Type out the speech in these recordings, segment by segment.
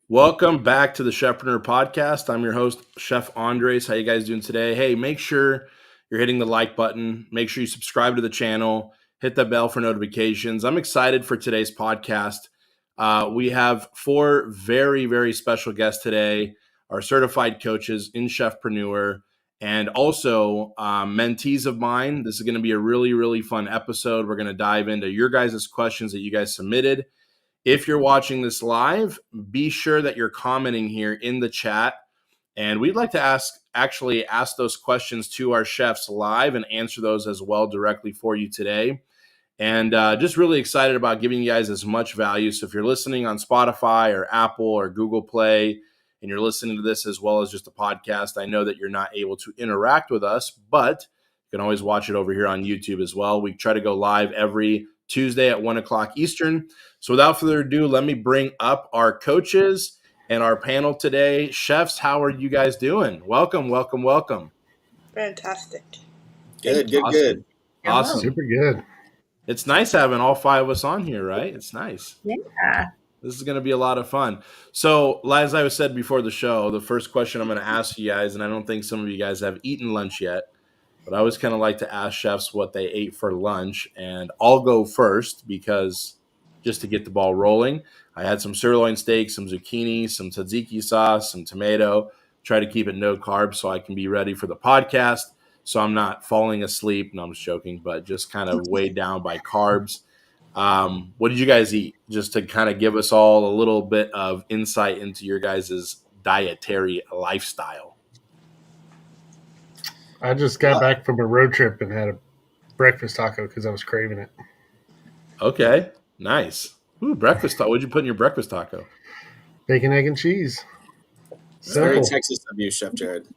Welcome back to the Chefpreneur podcast. I'm your host, Chef Andres. How you guys doing today? Hey, make sure you're hitting the like button. Make sure you subscribe to the channel. Hit the bell for notifications. I'm excited for today's podcast. We have four very, very special guests today. Our certified coaches in Chefpreneur and also mentees of mine. This is going to be a really, really fun episode. We're going to dive into your guys' questions that you guys submitted. If you're watching this live, be sure that you're commenting here in the chat. And we'd like to ask those questions to our chefs live and answer those as well directly for you today. And just really excited about giving you guys as much value. So if you're listening on Spotify or Apple or Google Play, and you're listening to this as well as just a podcast, I know that you're not able to interact with us, but you can always watch it over here on YouTube as well. We try to go live every Tuesday at 1 o'clock Eastern. So without further ado, let me bring up our coaches and our panel today. Chefs, how are you guys doing? Welcome, welcome, welcome. Fantastic. Good. Awesome. Super good. It's nice having all five of us on here, right? It's nice. Yeah. This is going to be a lot of fun. So, as I said before the show, the first question I'm going to ask you guys, and I don't think some of you guys have eaten lunch yet, but I always kind of like to ask chefs what they ate for lunch. And I'll go first because just to get the ball rolling, I had some sirloin steak, some zucchini, some tzatziki sauce, some tomato. Try to keep it no carbs so I can be ready for the podcast. So I'm not falling asleep. No, I'm just joking, but just kind of weighed down by carbs. What did you guys eat? Just to kind of give us all a little bit of insight into your guys' dietary lifestyle. I just got back from a road trip and had a breakfast taco because I was craving it. Okay, nice. Ooh, breakfast taco. What'd you put in your breakfast taco? Bacon, egg, and cheese. Very Texas of you, Chef Jared.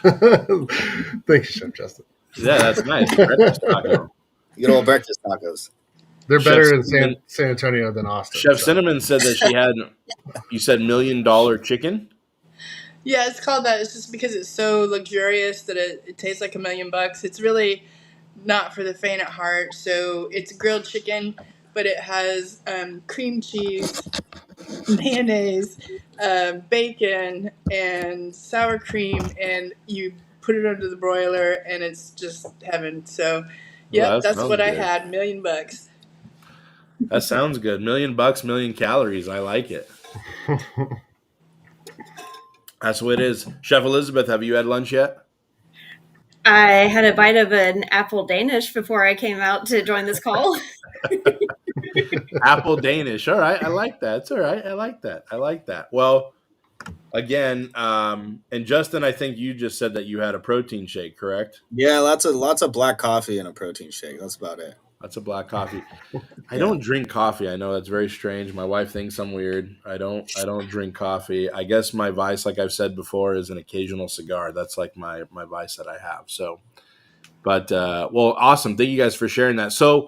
Thank you, Chef Justin. Yeah, that's nice. Breakfast taco. Good old breakfast tacos. They're Chef better in Cinnamon, San Antonio than Austin. Chef Cinnamon said that she had, you said $1 million chicken? Yeah, it's called that. It's just because it's so luxurious that it tastes like $1 million. It's really not for the faint at heart. So it's grilled chicken, but it has cream cheese, mayonnaise, bacon, and sour cream, and you put it under the broiler, and it's just heaven. So, yeah, Well, that's what good. I had. $1 million. That sounds good. $1 million, million calories. I like it. That's what it is. Chef Elizabeth, have you had lunch yet? I had a bite of an apple Danish before I came out to join this call. Apple Danish. All right. I like that. It's all right. I like that. Well, again, and Justin, I think you just said that you had a protein shake, correct? Yeah, lots of black coffee and a protein shake. That's about it. That's a black coffee. I don't drink coffee. I know that's very strange. My wife thinks I'm weird. I don't drink coffee. I guess my vice, like I've said before, is an occasional cigar. That's like my vice that I have. So, but well, awesome. Thank you guys for sharing that. So,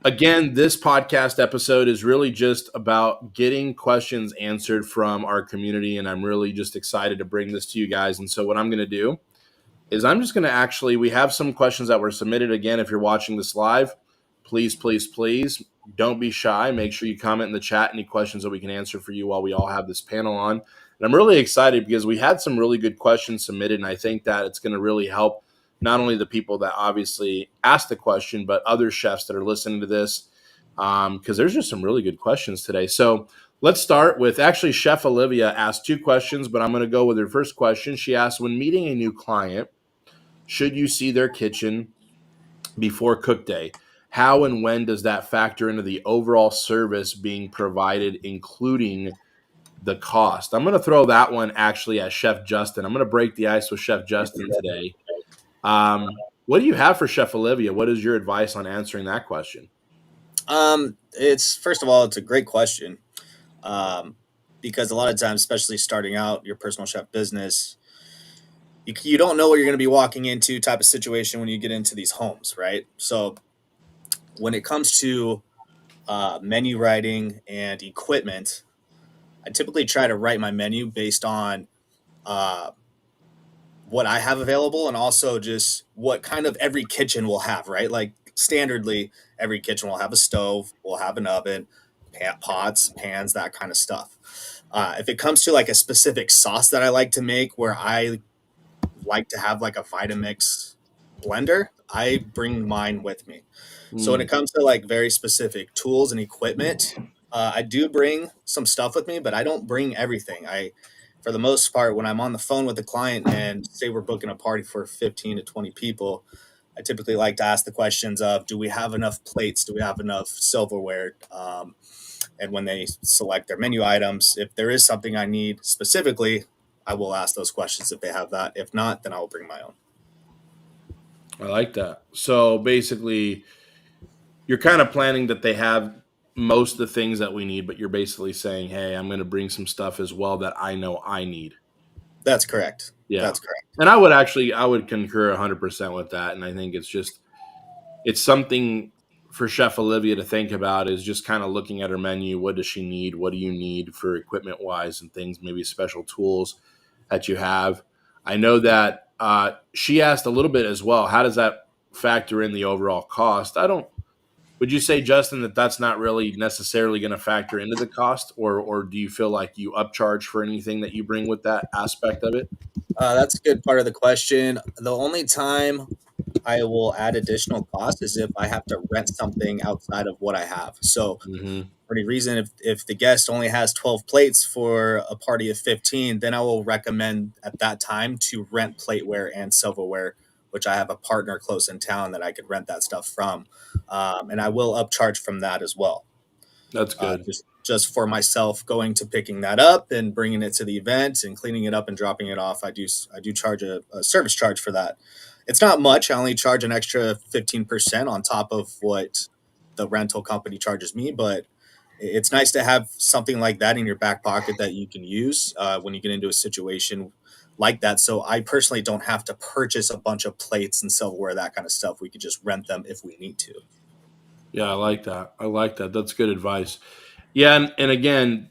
again, this podcast episode is really just about getting questions answered from our community, and I'm really just excited to bring this to you guys. And so, what I'm going to do is I'm just going to we have some questions that were submitted. Again, if you're watching this live, please don't be shy. Make sure you comment in the chat any questions that we can answer for you while we all have this panel on. And I'm really excited because we had some really good questions submitted, and I think that it's going to really help not only the people that obviously asked the question, but other chefs that are listening to this, because there's just some really good questions today. So let's start with, actually, Chef Olivia asked two questions, but I'm going to go with her first question. She asked, when meeting a new client, should you see their kitchen before cook day? How and when does that factor into the overall service being provided, including the cost? I'm going to throw that one actually at Chef Justin. I'm going to break the ice with Chef Justin today. What do you have for Chef Olivia? What is your advice on answering that question? It's, first of all, it's a great question. Because a lot of times, especially starting out your personal chef business, you don't know what you're going to be walking into type of situation when you get into these homes, right? So when it comes to menu writing and equipment, I typically try to write my menu based on what I have available and also just what kind of every kitchen will have, right? Like standardly, every kitchen will have a stove, will have an oven, pots, pans, that kind of stuff. If it comes to like a specific sauce that I like to make, where I like to have like a Vitamix blender, I bring mine with me. So when it Mm, comes to like very specific tools and equipment, I do bring some stuff with me, but I don't bring everything. For the most part, when I'm on the phone with a client and say we're booking a party for 15 to 20 people, I typically like to ask the questions of, do we have enough plates? Do we have enough silverware? And when they select their menu items, if there is something I need specifically, I will ask those questions if they have that. If not, then I will bring my own. I like that. So basically, you're kind of planning that they have most of the things that we need, but you're basically saying, "Hey, I'm going to bring some stuff as well that I know I need." That's correct. Yeah, That's correct. and I would concur 100% with that, and I think it's something for Chef Olivia to think about is just kind of looking at her menu. What does she need? What do you need for equipment wise and things? Maybe special tools that you have. I know that she asked a little bit as well. How does that factor in the overall cost? I don't. Would you say, Justin, that that's not really necessarily going to factor into the cost, or do you feel like you upcharge for anything that you bring with that aspect of it? That's a good part of the question. The only time I will add additional cost is if I have to rent something outside of what I have. So, Mm-hmm. for any reason, if the guest only has 12 plates for a party of 15, then I will recommend at that time to rent plateware and silverware, which I have a partner close in town that I could rent that stuff from. And I will upcharge from that as well. That's good. Just for myself going to picking that up and bringing it to the event and cleaning it up and dropping it off. I do charge a service charge for that. It's not much. I only charge an extra 15% on top of what the rental company charges me, but it's nice to have something like that in your back pocket that you can use when you get into a situation like that. So I personally don't have to purchase a bunch of plates and silverware, that kind of stuff. We could just rent them if we need to. Yeah, I like that. I like that. That's good advice. Yeah, and again,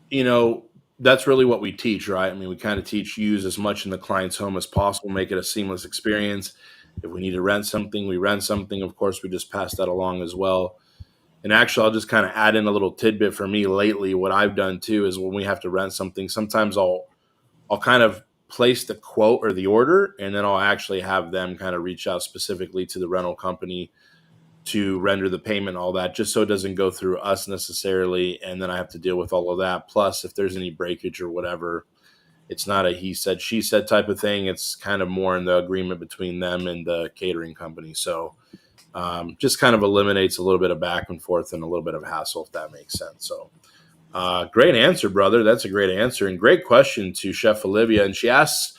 you know, that's really what we teach, right? I mean, we kind of teach use as much in the client's home as possible, make it a seamless experience. If we need to rent something, we rent something. Of course, we just pass that along as well. And actually, I'll just kind of add in a little tidbit for me lately. What I've done too is when we have to rent something, sometimes I'll kind of place the quote or the order, and then I'll actually have them kind of reach out specifically to the rental company to render the payment, all that, just so it doesn't go through us necessarily, and then I have to deal with all of that. Plus, if there's any breakage or whatever, it's not a he said she said type of thing. It's kind of more in the agreement between them and the catering company. So just kind of eliminates a little bit of back and forth and a little bit of hassle, if that makes sense. So great answer, brother. That's a great answer and great question to Chef Olivia. And she asks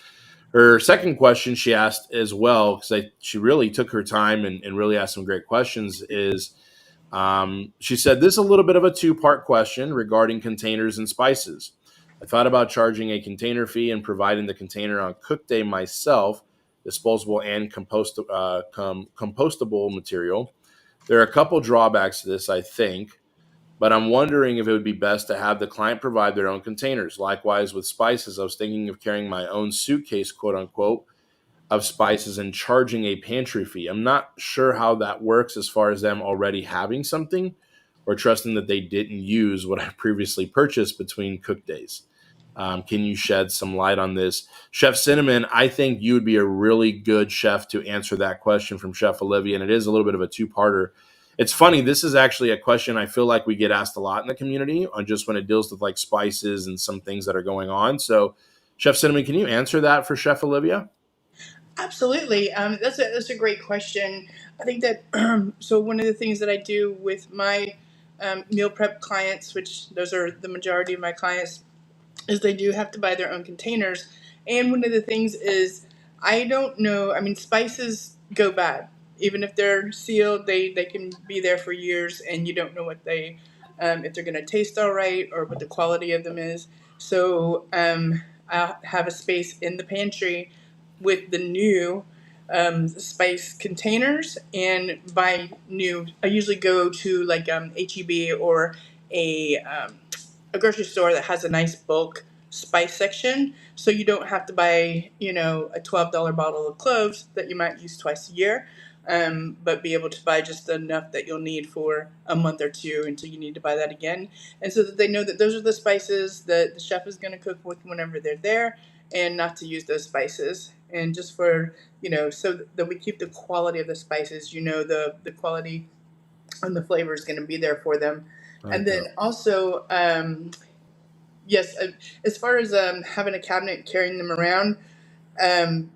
her second question she asked as well, because she really took her time and really asked some great questions, is she said, this is a little bit of a two-part question regarding containers and spices. I thought about charging a container fee and providing the container on cook day myself, disposable and compostable material. There are a couple drawbacks to this, I think, but I'm wondering if it would be best to have the client provide their own containers. Likewise, with spices, I was thinking of carrying my own suitcase, quote unquote, of spices and charging a pantry fee. I'm not sure how that works as far as them already having something or trusting that they didn't use what I previously purchased between cook days. Can you shed some light on this? Chef Cinnamon, I think you would be a really good chef to answer that question from Chef Olivia, and it is a little bit of a two-parter. It's funny, this is actually a question I feel like we get asked a lot in the community on just when it deals with like spices and some things that are going on. So, Chef Cinnamon, can you answer that for Chef Olivia? Absolutely. That's a great question. I think that so one of the things that I do with my meal prep clients, which those are the majority of my clients, is they do have to buy their own containers. And one of the things is I don't know. I mean, spices go bad. Even if they're sealed, they can be there for years, and you don't know what they if they're going to taste all right or what the quality of them is. So I have a space in the pantry with the new spice containers, and by new, I usually go to like HEB or a a grocery store that has a nice bulk spice section, so you don't have to buy a $12 bottle of cloves that you might use twice a year. but be able to buy just enough that you'll need for a month or two until you need to buy that again. And so that they know that those are the spices that the chef is going to cook with whenever they're there, and not to use those spices. And just for, so that we keep the quality of the spices, the quality and the flavor is going to be there for them. And then also, yes, as far as having a cabinet, carrying them around, um,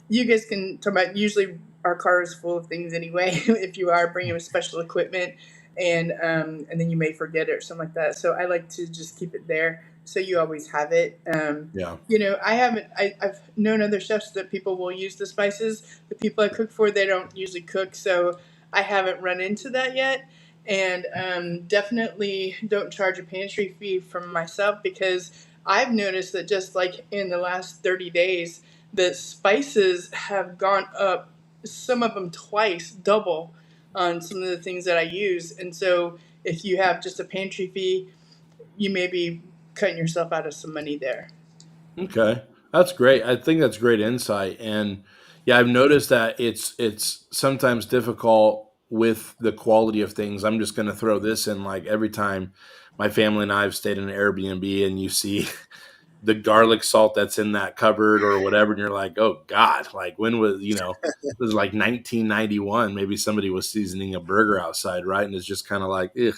you guys can talk about, usually our car is full of things anyway if you are bringing special equipment, and then you may forget it or something like that. So I like to just keep it there so you always have it. Yeah. I've known other chefs that people will use the spices. The people I cook for, they don't usually cook, so I haven't run into that yet. And definitely don't charge a pantry fee from myself, because I've noticed that just like in the last 30 days, the spices have gone up, some of them twice, double on some of the things that I use. And so if you have just a pantry fee, you may be cutting yourself out of some money there. Okay. That's great. I think that's great insight. And yeah, I've noticed that it's sometimes difficult with the quality of things. I'm just going to throw this in, like every time my family and I have stayed in an Airbnb and you see the garlic salt that's in that cupboard or whatever, and you're like, oh God, like when was, this is like 1991, maybe somebody was seasoning a burger outside, right? And it's just kind of like, ugh.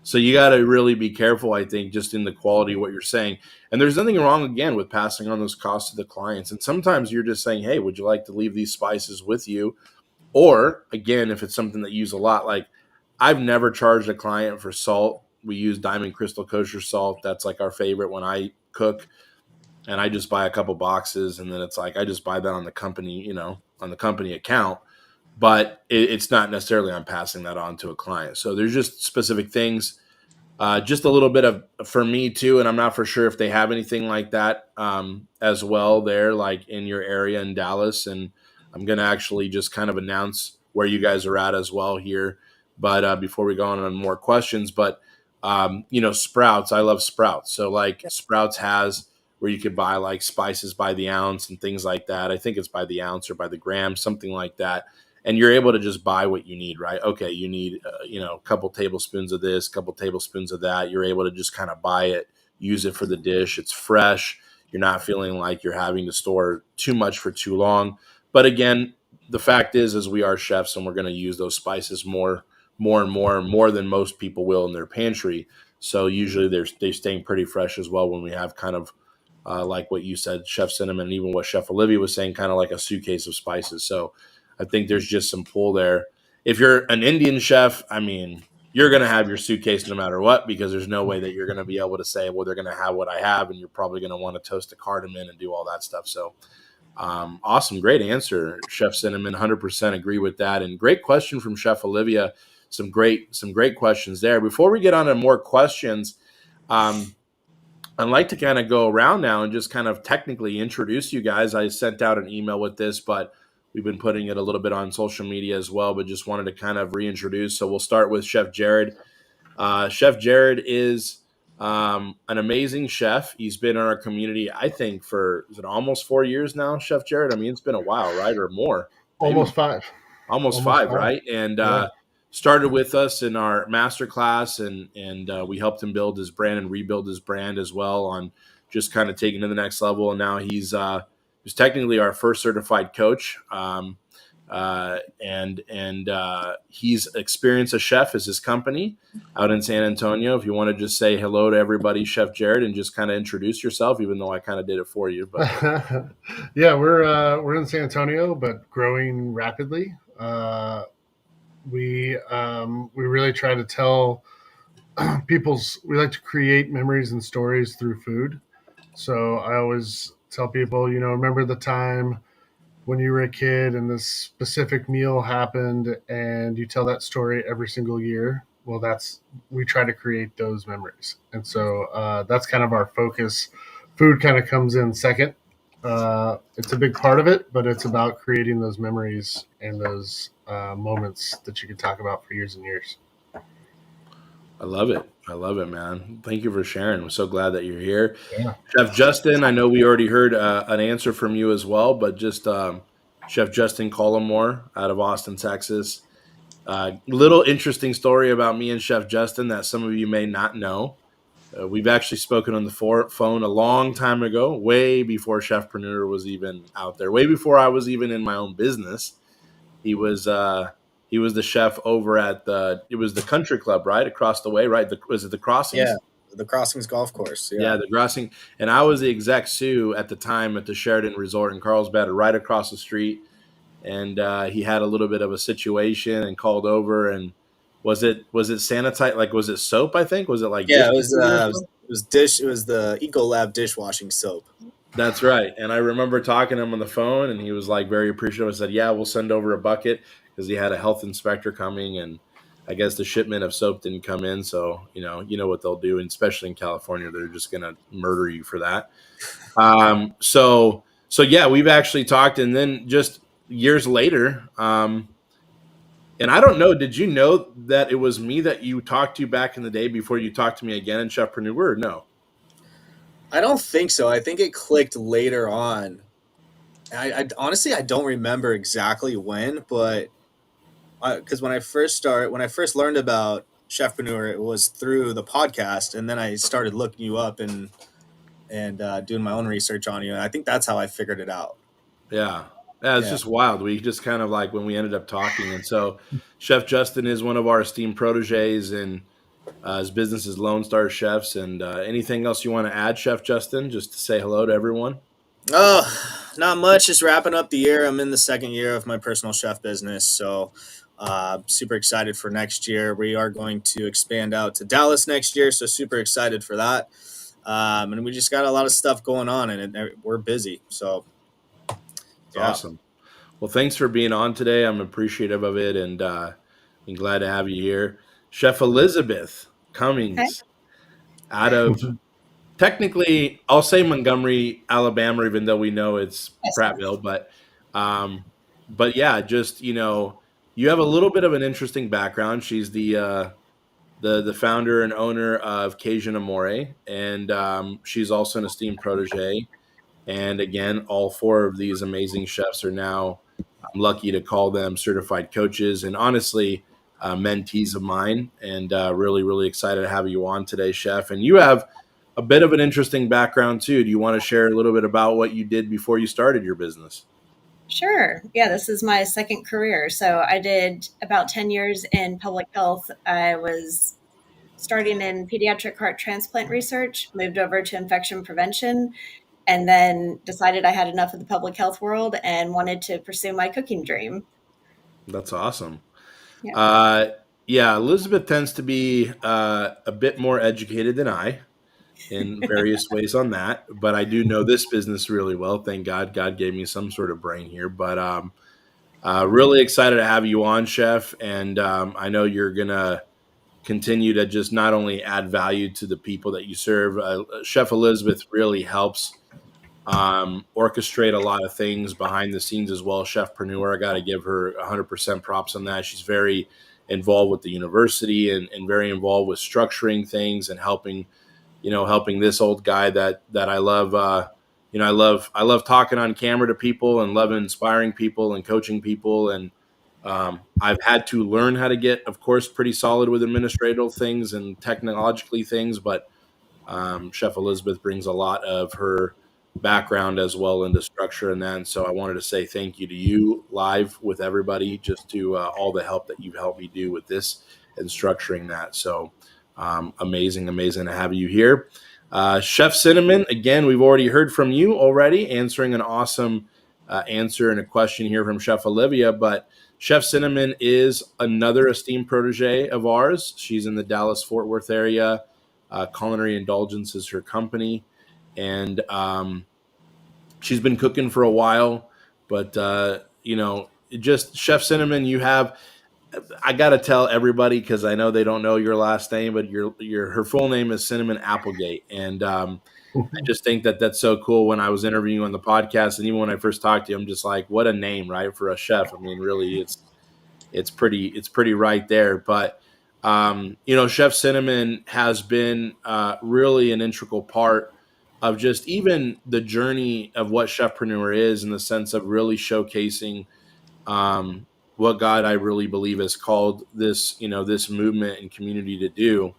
So you got to really be careful, I think, just in the quality of what you're saying. And there's nothing wrong, again, with passing on those costs to the clients. And sometimes you're just saying, hey, would you like to leave these spices with you? Or again, if it's something that you use a lot, like I've never charged a client for salt. We use Diamond Crystal Kosher salt. That's like our favorite when I cook. And I just buy a couple boxes, and then it's like I just buy that on the company, on the company account. But it's not necessarily I'm passing that on to a client. So there's just specific things. Just a little bit of for me too, and I'm not for sure if they have anything like that as well there, like in your area in Dallas. And I'm going to actually just kind of announce where you guys are at as well here. But before we go on more questions, but Sprouts, I love Sprouts. So like Sprouts has where you could buy like spices by the ounce and things like that. I think it's by the ounce or by the gram, something like that. And you're able to just buy what you need, right? Okay, you need, a couple tablespoons of this, couple tablespoons of that. You're able to just kind of buy it, use it for the dish. It's fresh. You're not feeling like you're having to store too much for too long. But again, the fact is we are chefs and we're going to use those spices more than most people will in their pantry. So usually they're staying pretty fresh as well when we have kind of like what you said, Chef Cinnamon, and even what Chef Olivia was saying, kind of like a suitcase of spices. So I think there's just some pull there. If you're an Indian chef, I mean, you're going to have your suitcase no matter what, because there's no way that you're going to be able to say, well, they're going to have what I have, and you're probably going to want to toast a cardamom and do all that stuff. So awesome. Great answer, Chef Cinnamon. 100% agree with that. And great question from Chef Olivia. Some great questions there. Before we get on to more questions, I'd like to kind of go around now and just kind of technically introduce you guys. I sent out an email with this, but we've been putting it a little bit on social media as well, but just wanted to kind of reintroduce. So we'll start with Chef Jared. Chef Jared is an amazing chef. He's been in our community, I think, for is it almost 4 years now, Chef Jared? I mean, it's been a while, right? Or more. Almost 5. Almost five, right? And started with us in our masterclass, and we helped him build his brand and rebuild his brand as well on just kind of taking to the next level. And now he's technically our first certified coach. And he's Experience a Chef is his company out in San Antonio. If you want to just say hello to everybody, Chef Jared, and just kind of introduce yourself, even though I kind of did it for you. But yeah, we're in San Antonio, but growing rapidly. We really try to tell we like to create memories and stories through food. So I always tell people, remember the time when you were a kid and this specific meal happened, and you tell that story every single year. Well, we try to create those memories. And so that's kind of our focus. Food kind of comes in second. It's a big part of it, but it's about creating those memories and those moments that you can talk about for years and years. I love it. I love it, man. Thank you for sharing. I'm so glad that you're here. Yeah. Chef Justin, I know we already heard an answer from you as well, but just Chef Justin Collmore out of Austin, Texas. Little interesting story about me and Chef Justin that some of you may not know. We've actually spoken on the phone a long time ago, way before Chefpreneur was even out there, way before I was even in my own business. He was he was the chef over at the country club right across the way, right? Was it the Yeah, Crossings? the Crossings Golf Course. Yeah. Yeah, the Crossing, and I was the exec sous at the time at the Sheraton Resort in Carlsbad, right across the street. And he had a little bit of a situation and called over. And was it sanitize? Like, was it soap? I think was it like Yeah, dish it was detergent or something? it was the Ecolab dishwashing soap. That's right. And I remember talking to him on the phone, and he was like very appreciative. I said, "Yeah, we'll send over a bucket," because he had a health inspector coming, and I guess the shipment of soap didn't come in. So you know what they'll do, and especially in California, they're just gonna murder you for that. So yeah, we've actually talked, and then just years later, and I don't know, did you know that it was me that you talked to back in the day before you talked to me again in Chefpreneur? Or no? I don't think so. I think it clicked later on. I honestly I don't remember exactly when, but because when I first learned about Chefpreneur, it was through the podcast, and then I started looking you up and doing my own research on you. And I think that's how I figured it out. Yeah. Yeah, it's Yeah. just wild. We just kind of like when we ended up talking. And so Chef Justin is one of our esteemed proteges, and his business is Lone Star Chefs. And anything else you want to add, Chef Justin, just to say hello to everyone? Oh, not much. Just wrapping up the year. I'm in the second year of my personal chef business, so super excited for next year. We are going to expand out to Dallas next year, so super excited for that. And we just got a lot of stuff going on, and we're busy. So It's yeah. awesome. Well, thanks for being on today. I'm appreciative of it, and I'm glad to have you here. Chef Elizabeth Okay. Cummings out of technically, I'll say Montgomery, Alabama, even though we know it's Yes. Prattville. Um, but yeah, just you have a little bit of an interesting background. She's the founder and owner of Cajun Amore, and she's also an esteemed protege. And again, all four of these amazing chefs are now, I'm lucky to call them certified coaches, and honestly, mentees of mine. And really, really excited to have you on today, Chef. And you have a bit of an interesting background too. Do you want to share a little bit about what you did before you started your business? Sure. Yeah, this is my second career. So I did about 10 years in public health. I was starting in pediatric heart transplant research, moved over to infection prevention, and then decided I had enough of the public health world and wanted to pursue my cooking dream. That's awesome. Yeah. Uh, yeah, Elizabeth tends to be a bit more educated than I in various ways on that, but I do know this business really well. Thank God. God gave me some sort of brain here, but really excited to have you on, Chef. And I know you're gonna continue to just not only add value to the people that you serve. Chef Elizabeth really helps orchestrate a lot of things behind the scenes as well. Chefpreneur, I got to give her 100% props on that. She's very involved with the university, and very involved with structuring things and helping this old guy that I love. I love talking on camera to people, and love inspiring people and coaching people. And I've had to learn how to get, of course, pretty solid with administrative things and technologically things, but Chef Elizabeth brings a lot of her background as well into structure and that. And so I wanted to say thank you to you live with everybody, just to all the help that you've helped me do with this and structuring that. So amazing, amazing to have you here. Chef Cinnamon, again, we've already heard from you already, answering an awesome answer and a question here from Chef Olivia. But Chef Cinnamon is another esteemed protege of ours. She's in the Dallas Fort Worth area. Culinary Indulgence is her company, and she's been cooking for a while. But just Chef Cinnamon, you have. I got to tell everybody, because I know they don't know your last name, but your her full name is Cinnamon Applegate, and I just think that that's so cool. When I was interviewing on the podcast, and even when I first talked to you, I'm just like, what a name, right, for a chef. I mean, really, it's pretty right there. But Chef Cinnamon has been really an integral part of just even the journey of what Chefpreneur is, in the sense of really showcasing what God, I really believe, has called this, this movement and community to do.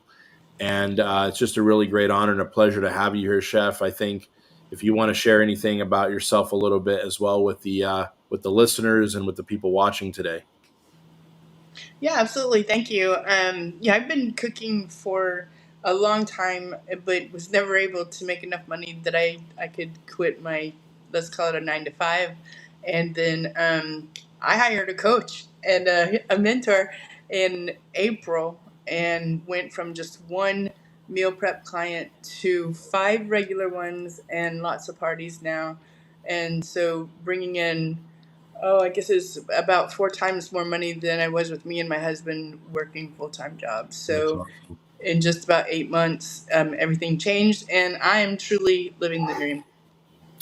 And it's just a really great honor and a pleasure to have you here, Chef. I think if you want to share anything about yourself a little bit as well with the listeners and with the people watching today. Yeah, absolutely. Thank you. Yeah, I've been cooking for a long time, but was never able to make enough money that I could quit my, let's call it a 9 to 5. And then I hired a coach and a mentor in April, and went from just one meal prep client to 5 regular ones and lots of parties now. And so bringing in, oh, I guess it's about 4 times more money than I was with me and my husband working full-time jobs. That's So awesome. in just about 8 months, everything changed, and I am truly living the dream.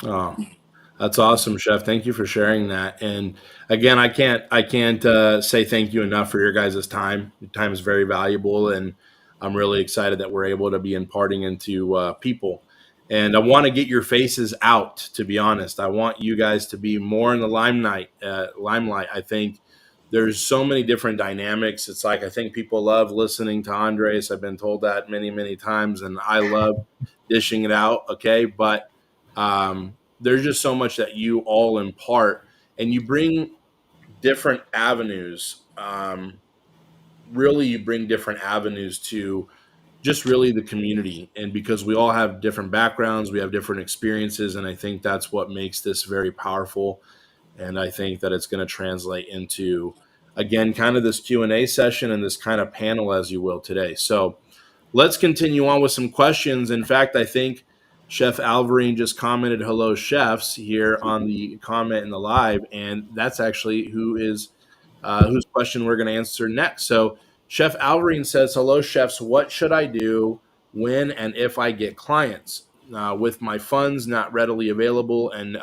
Oh, that's awesome, Chef. Thank you for sharing that. And again, I can't say thank you enough for your guys' time. Your time is very valuable, and I'm really excited that we're able to be imparting into people. And I want to get your faces out. To be honest, I want you guys to be more in the limelight. Limelight. I think there's so many different dynamics. It's like, I think people love listening to Andres. I've been told that many, many times, and I love dishing it out. Okay, but there's just so much that you all impart, and you bring different avenues. Really, you bring different avenues to just really the community. And because we all have different backgrounds, we have different experiences. And I think that's what makes this very powerful. And I think that it's going to translate into, again, kind of this Q&A session and this kind of panel, as you will, today. So let's continue on with some questions. In fact, I think Chef Alvarine just commented hello chefs here on the comment in the live, and that's actually whose question we're going to answer next. So Chef Alvarine says, hello chefs, what should I do when and if I get clients? With my funds not readily available and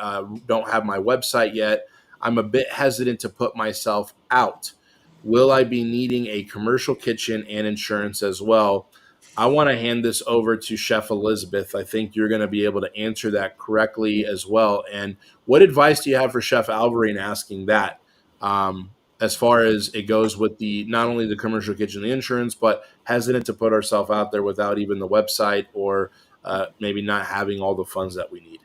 don't have my website yet, I'm a bit hesitant to put myself out. Will I be needing a commercial kitchen and insurance as well? I want to hand this over to Chef Elizabeth. I think you're going to be able to answer that correctly as well. And what advice do you have for Chef Alvarine asking that? As far as it goes with the not only the commercial kitchen, the insurance, but hesitant to put ourselves out there without even the website, or maybe not having all the funds that we need.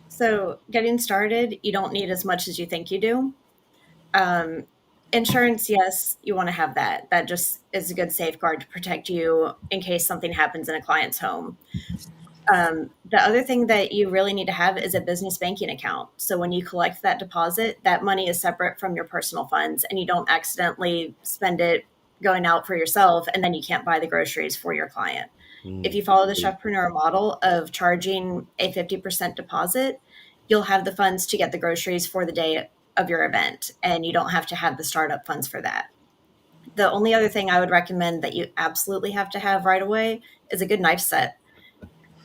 So, getting started, you don't need as much as you think you do. Insurance, yes, you want to have that. That just is a good safeguard to protect you in case something happens in a client's home. The other thing that you really need to have is a business banking account. So when you collect that deposit, that money is separate from your personal funds, and you don't accidentally spend it going out for yourself, and then you can't buy the groceries for your client. If you follow the Chefpreneur model of charging a 50% deposit, you'll have the funds to get the groceries for the day of your event, and you don't have to have the startup funds for that. The only other thing I would recommend that you absolutely have to have right away is a good knife set.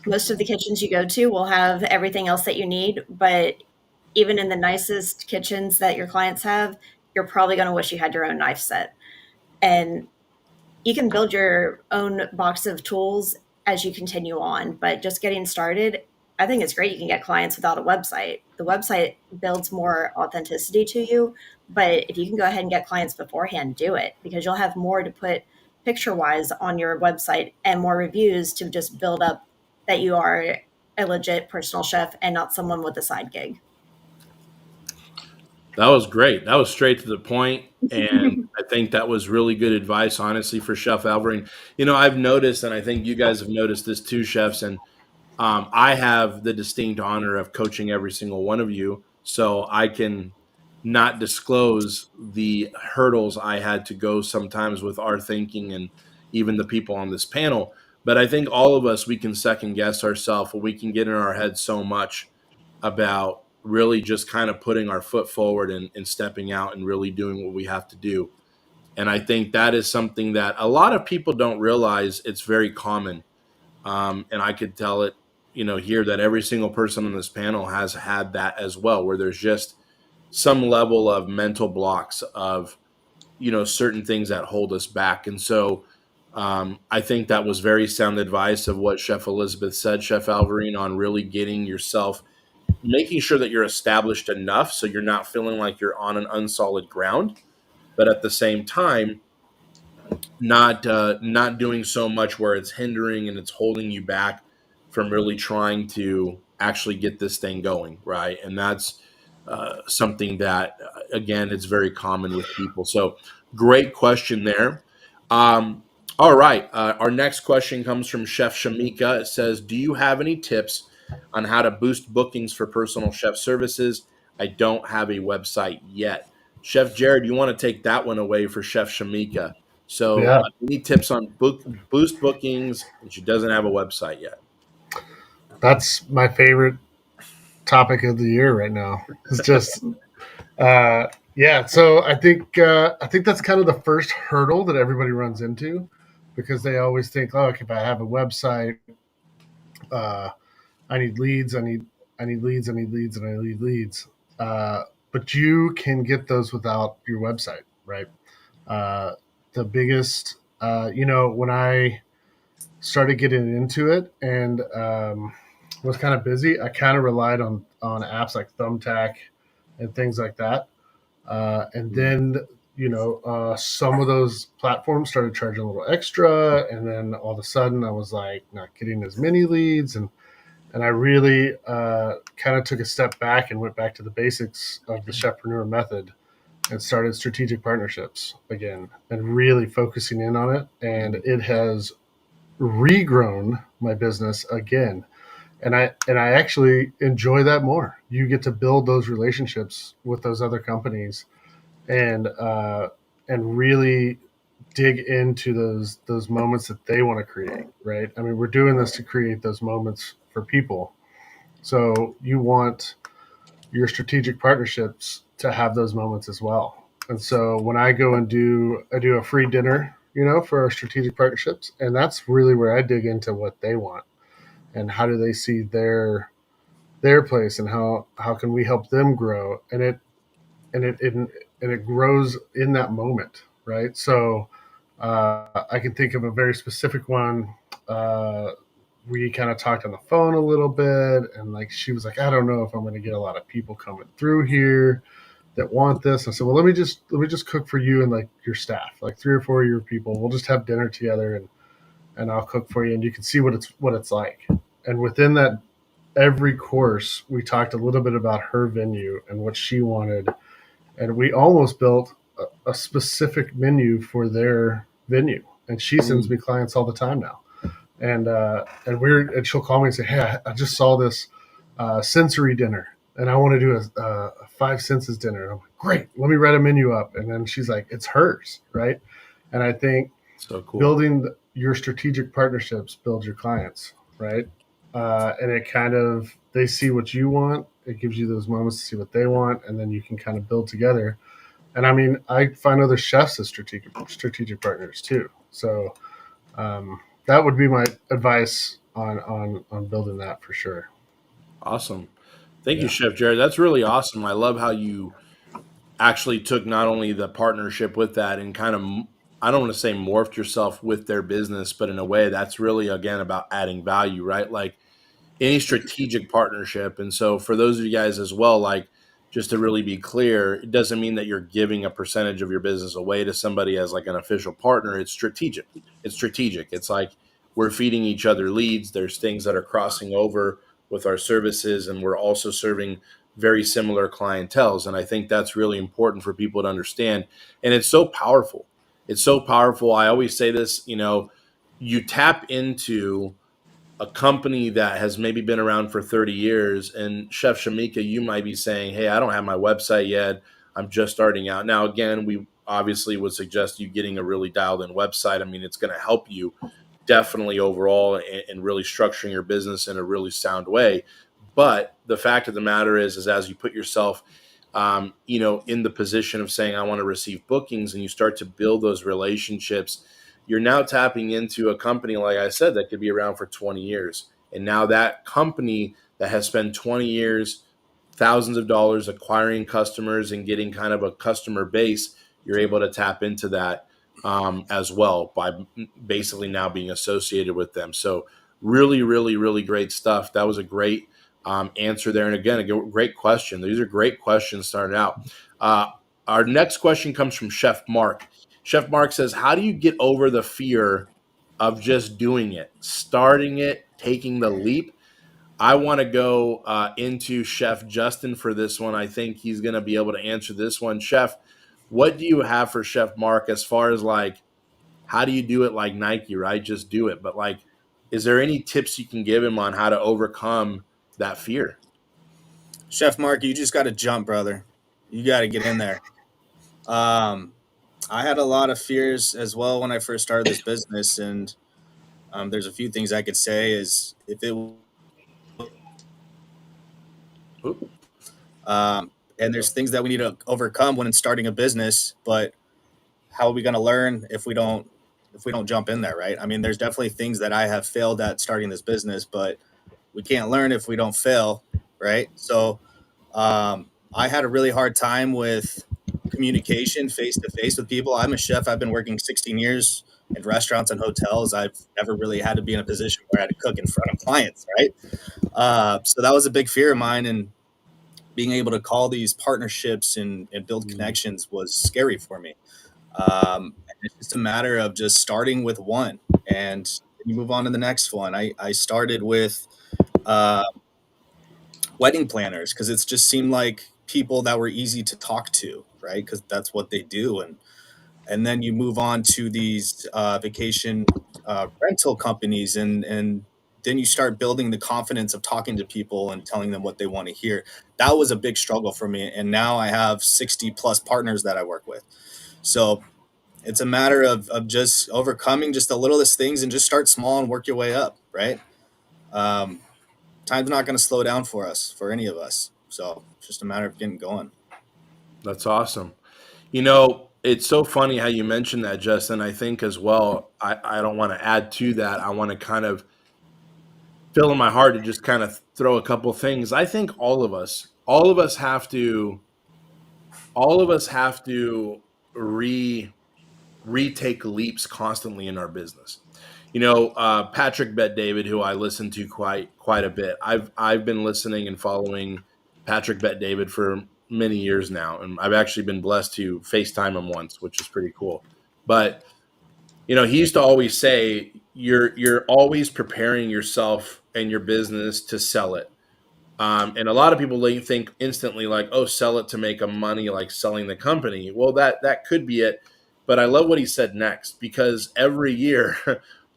Most of the kitchens you go to will have everything else that you need, but even in the nicest kitchens that your clients have, you're probably going to wish you had your own knife set. And you can build your own box of tools as you continue on, but just getting started, I think it's great you can get clients without a website. The website builds more authenticity to you, but if you can go ahead and get clients beforehand, do it, because you'll have more to put picture wise on your website and more reviews to just build up that you are a legit personal chef and not someone with a side gig. That was great. That was straight to the point. And I think that was really good advice, honestly, for Chef Alvarine. I've noticed, and I think you guys have noticed this too, chefs, and I have the distinct honor of coaching every single one of you. So I can not disclose the hurdles I had to go sometimes with our thinking and even the people on this panel. But I think all of us, we can second guess ourselves, or we can get in our head so much about really just kind of putting our foot forward and stepping out and really doing what we have to do. And I think that is something that a lot of people don't realize. It's very common. And I could tell it, here, that every single person on this panel has had that as well, where there's just some level of mental blocks of, certain things that hold us back. And so I think that was very sound advice of what Chef Elizabeth said, Chef Alvarine, on really getting yourself, making sure that you're established enough so you're not feeling like you're on an unsolid ground, but at the same time, not doing so much where it's hindering and it's holding you back from really trying to actually get this thing going, right? And that's something that again, it's very common with people. So great question there. All right, our next question comes from Chef Shamika. It says, do you have any tips on how to boost bookings for personal chef services? I don't have a website yet. Chef Jared, you want to take that one away for Chef Shamika? So, Yeah, any tips on boost bookings? And she doesn't have a website yet. that's my favorite topic of the year right now. It's just yeah. So I think that's kind of the first hurdle that everybody runs into, because they always think, oh, if I have a website, uh, I need leads, I need leads, I need leads, and I need leads. But you can get those without your website, right? Uh, the biggest, when I started getting into it and was kind of busy, I kind of relied on apps like Thumbtack and things like that. And then some of those platforms started charging a little extra, and then all of a sudden I was like not getting as many leads, and I really kind of took a step back and went back to the basics of the Chefpreneur method and started strategic partnerships again and really focusing in on it. And it has regrown my business again. And I actually enjoy that more. You get to build those relationships with those other companies and really dig into those moments that they want to create, right? I mean, we're doing this to create those moments for people. So you want your strategic partnerships to have those moments as well. And so when I do a free dinner, for our strategic partnerships, and that's really where I dig into what they want and how do they see their place, and how can we help them grow, and it grows in that moment, right? So I can think of a very specific one. We kind of talked on the phone a little bit, and like she was like, I don't know if I'm going to get a lot of people coming through here that want this. I said, well, let me just cook for you and like your staff, like 3 or 4 of your people. We'll just have dinner together, and I'll cook for you, and you can see what it's like. And within that, every course, we talked a little bit about her venue and what she wanted, and we almost built a specific menu for their venue. And she sends me clients all the time now, and she'll call me and say, "Hey, I just saw this sensory dinner, and I want to do a five senses dinner." And I'm like, "Great, let me write a menu up." And then she's like, "It's hers, right?" And I think So cool. building your strategic partnerships builds your clients, right? And it kind of, they see what you want. It gives you those moments to see what they want, and then you can kind of build together. And I mean, I find other chefs as strategic partners too. So that would be my advice on building that for sure. Awesome. Thank you, Yeah. Chef Jared. That's really awesome. I love how you actually took not only the partnership with that and kind of, I don't want to say morphed yourself with their business, but in a way that's really, again, about adding value, right? Like any strategic partnership. And so for those of you guys as well, like just to really be clear, it doesn't mean that you're giving a percentage of your business away to somebody as like an official partner. It's strategic. It's strategic. It's like we're feeding each other leads. There's things that are crossing over with our services, and we're also serving very similar clientels. And I think that's really important for people to understand. And it's so powerful. It's so powerful. I always say this, you tap into a company that has maybe been around for 30 years. And Chef Shamika, you might be saying, hey, I don't have my website yet. I'm just starting out. Now, again, we obviously would suggest you getting a really dialed in website. I mean, it's going to help you definitely overall and really structuring your business in a really sound way. But the fact of the matter is as you put yourself, in the position of saying, I want to receive bookings, and you start to build those relationships, you're now tapping into a company, like I said, that could be around for 20 years. And now that company that has spent 20 years, thousands of dollars acquiring customers and getting kind of a customer base, you're able to tap into that as well by basically now being associated with them. So really, really, really great stuff. That was a great answer there. And again, a great question. These are great questions starting out. Uh, our next question comes from Chef Mark. Chef Mark says, how do you get over the fear of just doing it, starting it, taking the leap? I want to go into Chef Justin for this one. I think he's going to be able to answer this one. Chef, what do you have for Chef Mark as far as like, how do you do it like Nike, right? Just do it. But like, is there any tips you can give him on how to overcome that fear? Chef Mark, you just got to jump, brother. You got to get in there. Um, I had a lot of fears as well when I first started this business, and there's a few things I could say is if it Oop, and there's things that we need to overcome when starting a business, but how are we going to learn if we don't jump in there, right? I mean, there's definitely things that I have failed at starting this business, but we can't learn if we don't fail, right? So I had a really hard time with communication face to face with people. I'm a chef. I've been working 16 years in restaurants and hotels. I've never really had to be in a position where I had to cook in front of clients, right? So that was a big fear of mine, and being able to call these partnerships and build connections was scary for me. And it's just a matter of just starting with one and you move on to the next one. I started with uh, wedding planners because it's just seemed like people that were easy to talk to, right? Because that's what they do. And then you move on to these vacation rental companies, and then you start building the confidence of talking to people and telling them what they want to hear. That was a big struggle for me, and now I have 60 plus partners that I work with. So it's a matter of just overcoming just the littlest things and just start small and work your way up, right? um, Time's not going to slow down for us, for any of us, so it's just a matter of getting going. that's awesome. You know, it's so funny how you mentioned that, Justin. I think as well, I don't want to add to that. I want to kind of feel in my heart to just kind of throw a couple things. I think all of us have to re retake leaps constantly in our business. You know, Patrick Bet David, who I listen to quite a bit. I've been listening and following Patrick Bet David for many years now, and I've actually been blessed to FaceTime him once, which is pretty cool. But you know, he used to always say, "You're always preparing yourself and your business to sell it." And a lot of people think instantly like, oh, sell it to make a money, like selling the company. Well, that could be it. But I love what he said next, because every year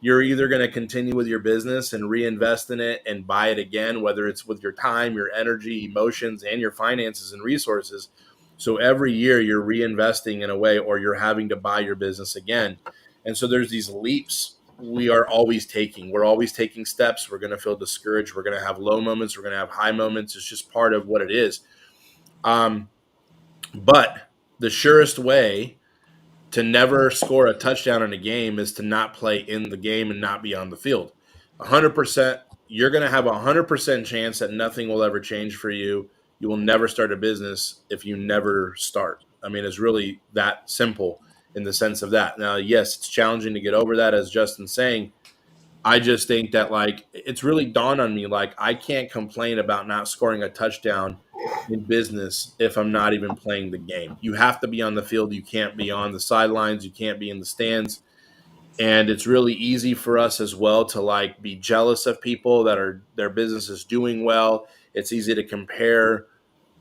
you're either going to continue with your business and reinvest in it and buy it again, whether it's with your time, your energy, emotions, and your finances and resources. So every year you're reinvesting in a way, or you're having to buy your business again. And so there's these leaps we are always taking. We're always taking steps. We're going to feel discouraged. We're going to have low moments. We're going to have high moments. It's just part of what it is. Um, but the surest way to never score a touchdown in a game is to not play in the game and not be on the field. 100%, you're going to have 100% chance that nothing will ever change for you. You will never start a business if you never start. I mean, it's really that simple in the sense of that. Now, yes, it's challenging to get over that, as Justin's saying. I just think that like it's really dawned on me like I can't complain about not scoring a touchdown in business if I'm not even playing the game. You have to be on the field. You can't be on the sidelines. You can't be in the stands. And it's really easy for us as well to like be jealous of people that are their business is doing well. It's easy to compare,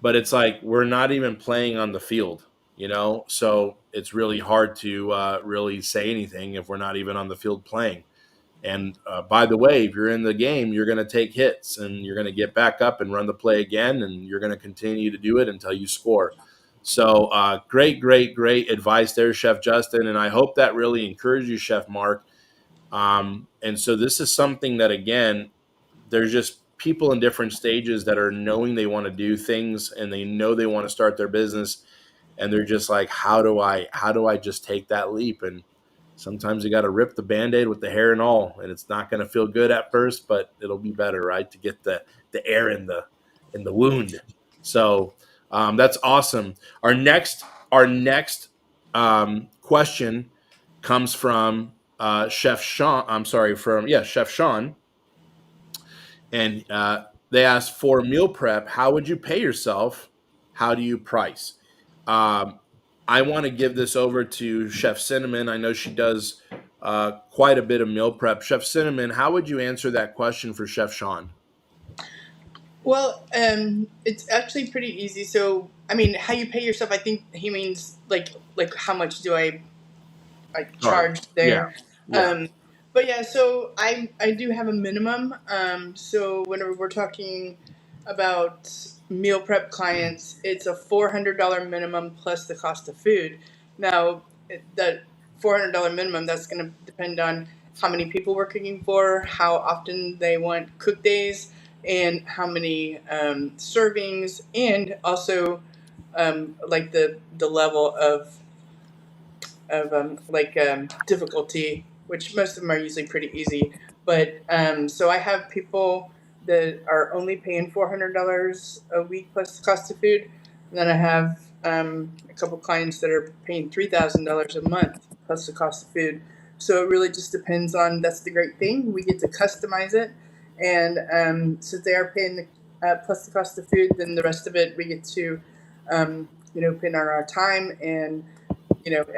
but it's like we're not even playing on the field, you know? So it's really hard to really say anything if we're not even on the field playing. And by the way, if you're in the game, you're going to take hits and you're going to get back up and run the play again, and you're going to continue to do it until you score. So great, great, great advice there, Chef Justin. And I hope that really encouraged you, Chef Mark. And so this is something that, again, there's just people in different stages that are knowing they want to do things and they know they want to start their business. And they're just like, how do I just take that leap? And sometimes you got to rip the Band-Aid with the hair and all, and it's not going to feel good at first, but it'll be better, right? To get the air in the wound. So that's awesome. Our next question comes from Chef Sean. I'm sorry, from Chef Sean, and they asked for meal prep. How would you pay yourself? How do you price? Um, I want to give this over to Chef Cinnamon. I know she does quite a bit of meal prep. Chef Cinnamon, how would you answer that question for Chef Sean? Well, it's actually pretty easy. So, I mean, how you pay yourself, I think he means like how much do I like Sorry. charge Yeah. there. Yeah. But yeah, so I do have a minimum. So whenever we're talking about meal prep clients, it's a $400 minimum plus the cost of food. Now that $400 minimum, that's going to depend on how many people we're cooking for, how often they want cook days, and how many servings, and also like the level of difficulty, which most of them are usually pretty easy. But so I have people that are only paying $400 a week plus the cost of food. And then I have a couple clients that are paying $3,000 a month plus the cost of food. So it really just depends on. That's the great thing. We get to customize it, and since they are paying plus the cost of food, then the rest of it we get to put in our time and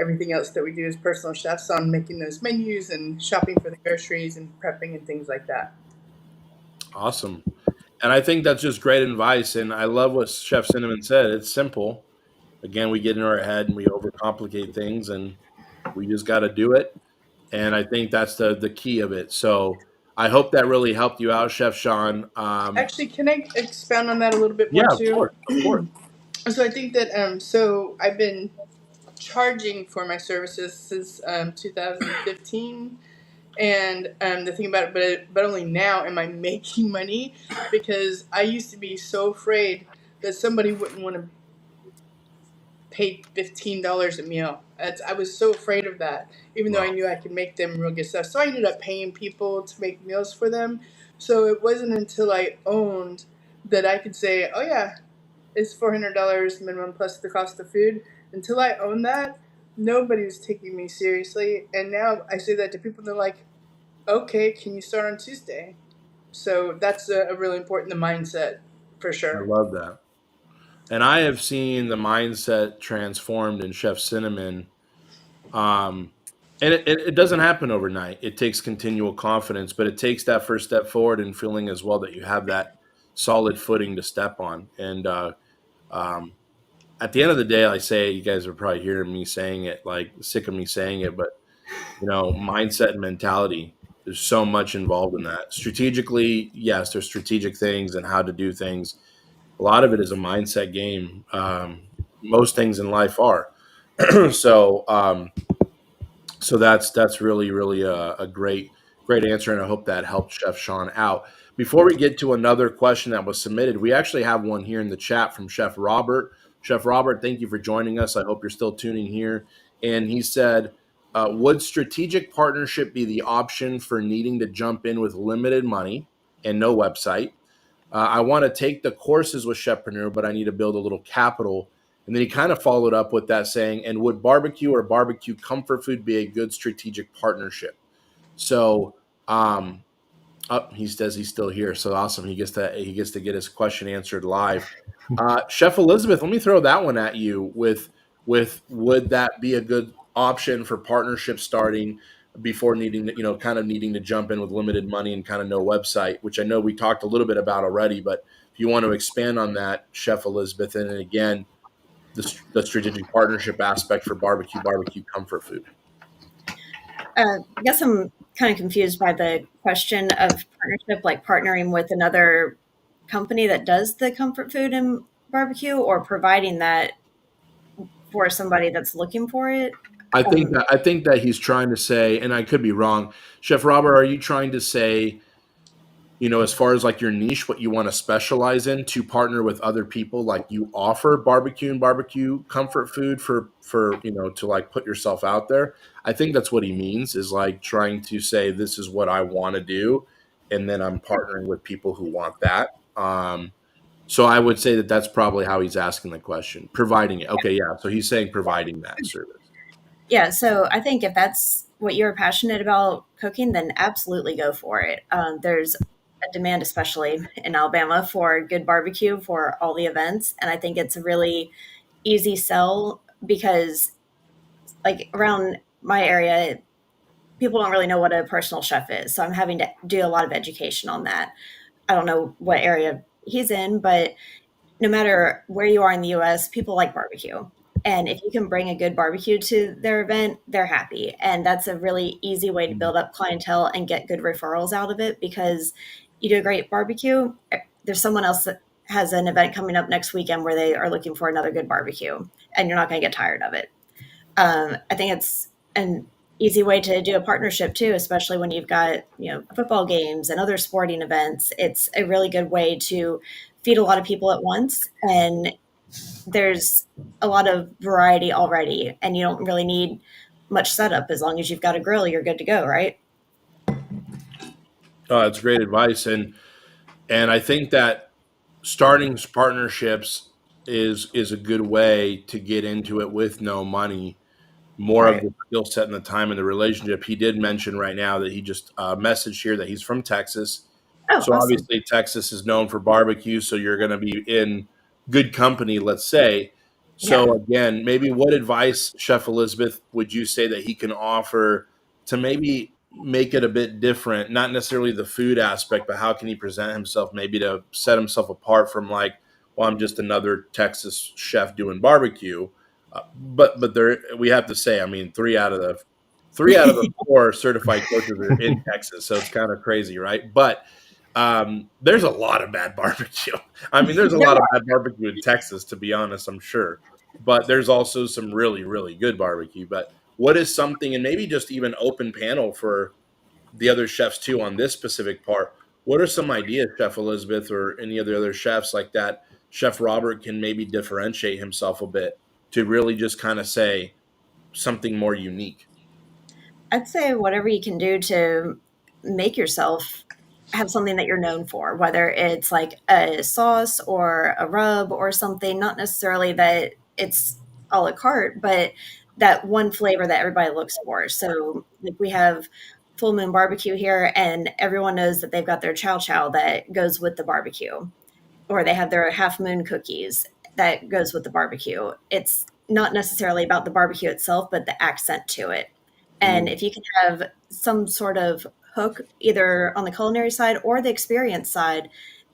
everything else that we do as personal chefs on making those menus and shopping for the groceries and prepping and things like that. Awesome. And I think that's just great advice. And I love what Chef Cinnamon said. It's simple. Again, we get in our head and we overcomplicate things, and we just got to do it. And I think that's the key of it. So I hope that really helped you out, Chef Sean. Actually, can I expound on that a little bit more Yeah, of too? course, of course. So I think that so I've been charging for my services since 2015. And the thing about it, but only now am I making money, because I used to be so afraid that somebody wouldn't want to pay $15 a meal. I was so afraid of that, even though I Wow. knew I could make them real good stuff. So I ended up paying people to make meals for them. So it wasn't until I owned that I could say, "Oh yeah, it's $400 minimum plus the cost of food." Until I owned that, nobody was taking me seriously, and now I say that to people, and they're like, "Okay, can you start on Tuesday?" So that's a really important the mindset for I sure. love that. And I have seen the mindset transformed in Chef Cinnamon. Um, and it doesn't happen overnight. It takes continual confidence, but it takes that first step forward and feeling as well that you have that solid footing to step on. And um, at the end of the day, I say, you guys are probably hearing me saying it, like sick of me saying it, but mindset and mentality. There's so much involved in that. Strategically, yes, there's strategic things and how to do things. A lot of it is a mindset game. Most things in life are. so so that's really a great answer, and I hope that helped Chef Sean out. Before we get to another question that was submitted, we actually have one here in the chat from Chef Robert. Chef Robert, thank you for joining us. I hope you're still tuning here. And he said, would strategic partnership be the option for needing to jump in with limited money and no website? I want to take the courses with Chefpreneur, but I need to build a little capital. And then he kind of followed up with that saying, and would barbecue or barbecue comfort food be a good strategic partnership? So he says he's still here. So awesome. He gets to get his question answered live. Chef Elizabeth, let me throw that one at you with would that be a good option for partnership starting before needing to, kind of needing to jump in with limited money and kind of no website, which I know we talked a little bit about already, but if you want to expand on that, Chef Elizabeth, and then again, the strategic partnership aspect for barbecue comfort food. I guess I'm kind of confused by the question of partnership, like partnering with another company that does the comfort food and barbecue, or providing that for somebody that's looking for it. I think that he's trying to say, and I could be wrong, Chef Robert, are you trying to say, as far as like your niche, what you want to specialize in, to partner with other people, like you offer barbecue and barbecue comfort food for to like put yourself out there? I think that's what he means, is like trying to say, this is what I want to do, and then I'm partnering with people who want that. So I would say that that's probably how he's asking the question, providing it. Okay, yeah. So he's saying providing that service. Yeah, so I think if that's what you're passionate about cooking, then absolutely go for it. There's a demand, especially in Alabama, for good barbecue for all the events, and I think it's a really easy sell because, like around my area, people don't really know what a personal chef is. So I'm having to do a lot of education on that. I don't know what area he's in, but no matter where you are in the US, people like barbecue. And if you can bring a good barbecue to their event, they're happy. And that's a really easy way to build up clientele and get good referrals out of it because you do a great barbecue. There's someone else that has an event coming up next weekend where they are looking for another good barbecue, and you're not going to get tired of it. I think it's an easy way to do a partnership too, especially when you've got, football games and other sporting events. It's a really good way to feed a lot of people at once, and there's a lot of variety already, and you don't really need much setup. As long as you've got a grill, you're good to go, right? Oh, that's great advice, and I think that starting partnerships is a good way to get into it with no money. More of Right. the skill set and the time in the relationship. He did mention right now that he just messaged here that he's from Texas. Oh, So awesome. obviously Texas is known for barbecue. So you're going to be in good company, let's say. Yeah. So again, maybe what advice, Chef Elizabeth, would you say that he can offer to maybe make it a bit different? Not necessarily the food aspect, but how can he present himself maybe to set himself apart from like, well, I'm just another Texas chef doing barbecue. But there we have to say, I mean, three out of the four certified coaches are in Texas, so it's kind of crazy, right? But there's a lot of bad barbecue. I mean, there's a There lot of are. bad barbecue in Texas, to be honest, I'm sure. But there's also some really, really good barbecue. But what is something, and maybe just even open panel for the other chefs too on this specific part? What are some ideas, Chef Elizabeth, or any of the other chefs like that? Chef Robert can maybe differentiate himself a bit to really just kind of say something more unique. I'd say whatever you can do to make yourself have something that you're known for, whether it's like a sauce or a rub or something, not necessarily that it's a la carte, but that one flavor that everybody looks for. So, like, we have Full Moon Barbecue here, and everyone knows that they've got their chow chow that goes with the barbecue, or they have their half moon cookies that goes with the barbecue. It's not necessarily about the barbecue itself, but the accent to it. And Mm, if you can have some sort of hook, either on the culinary side or the experience side,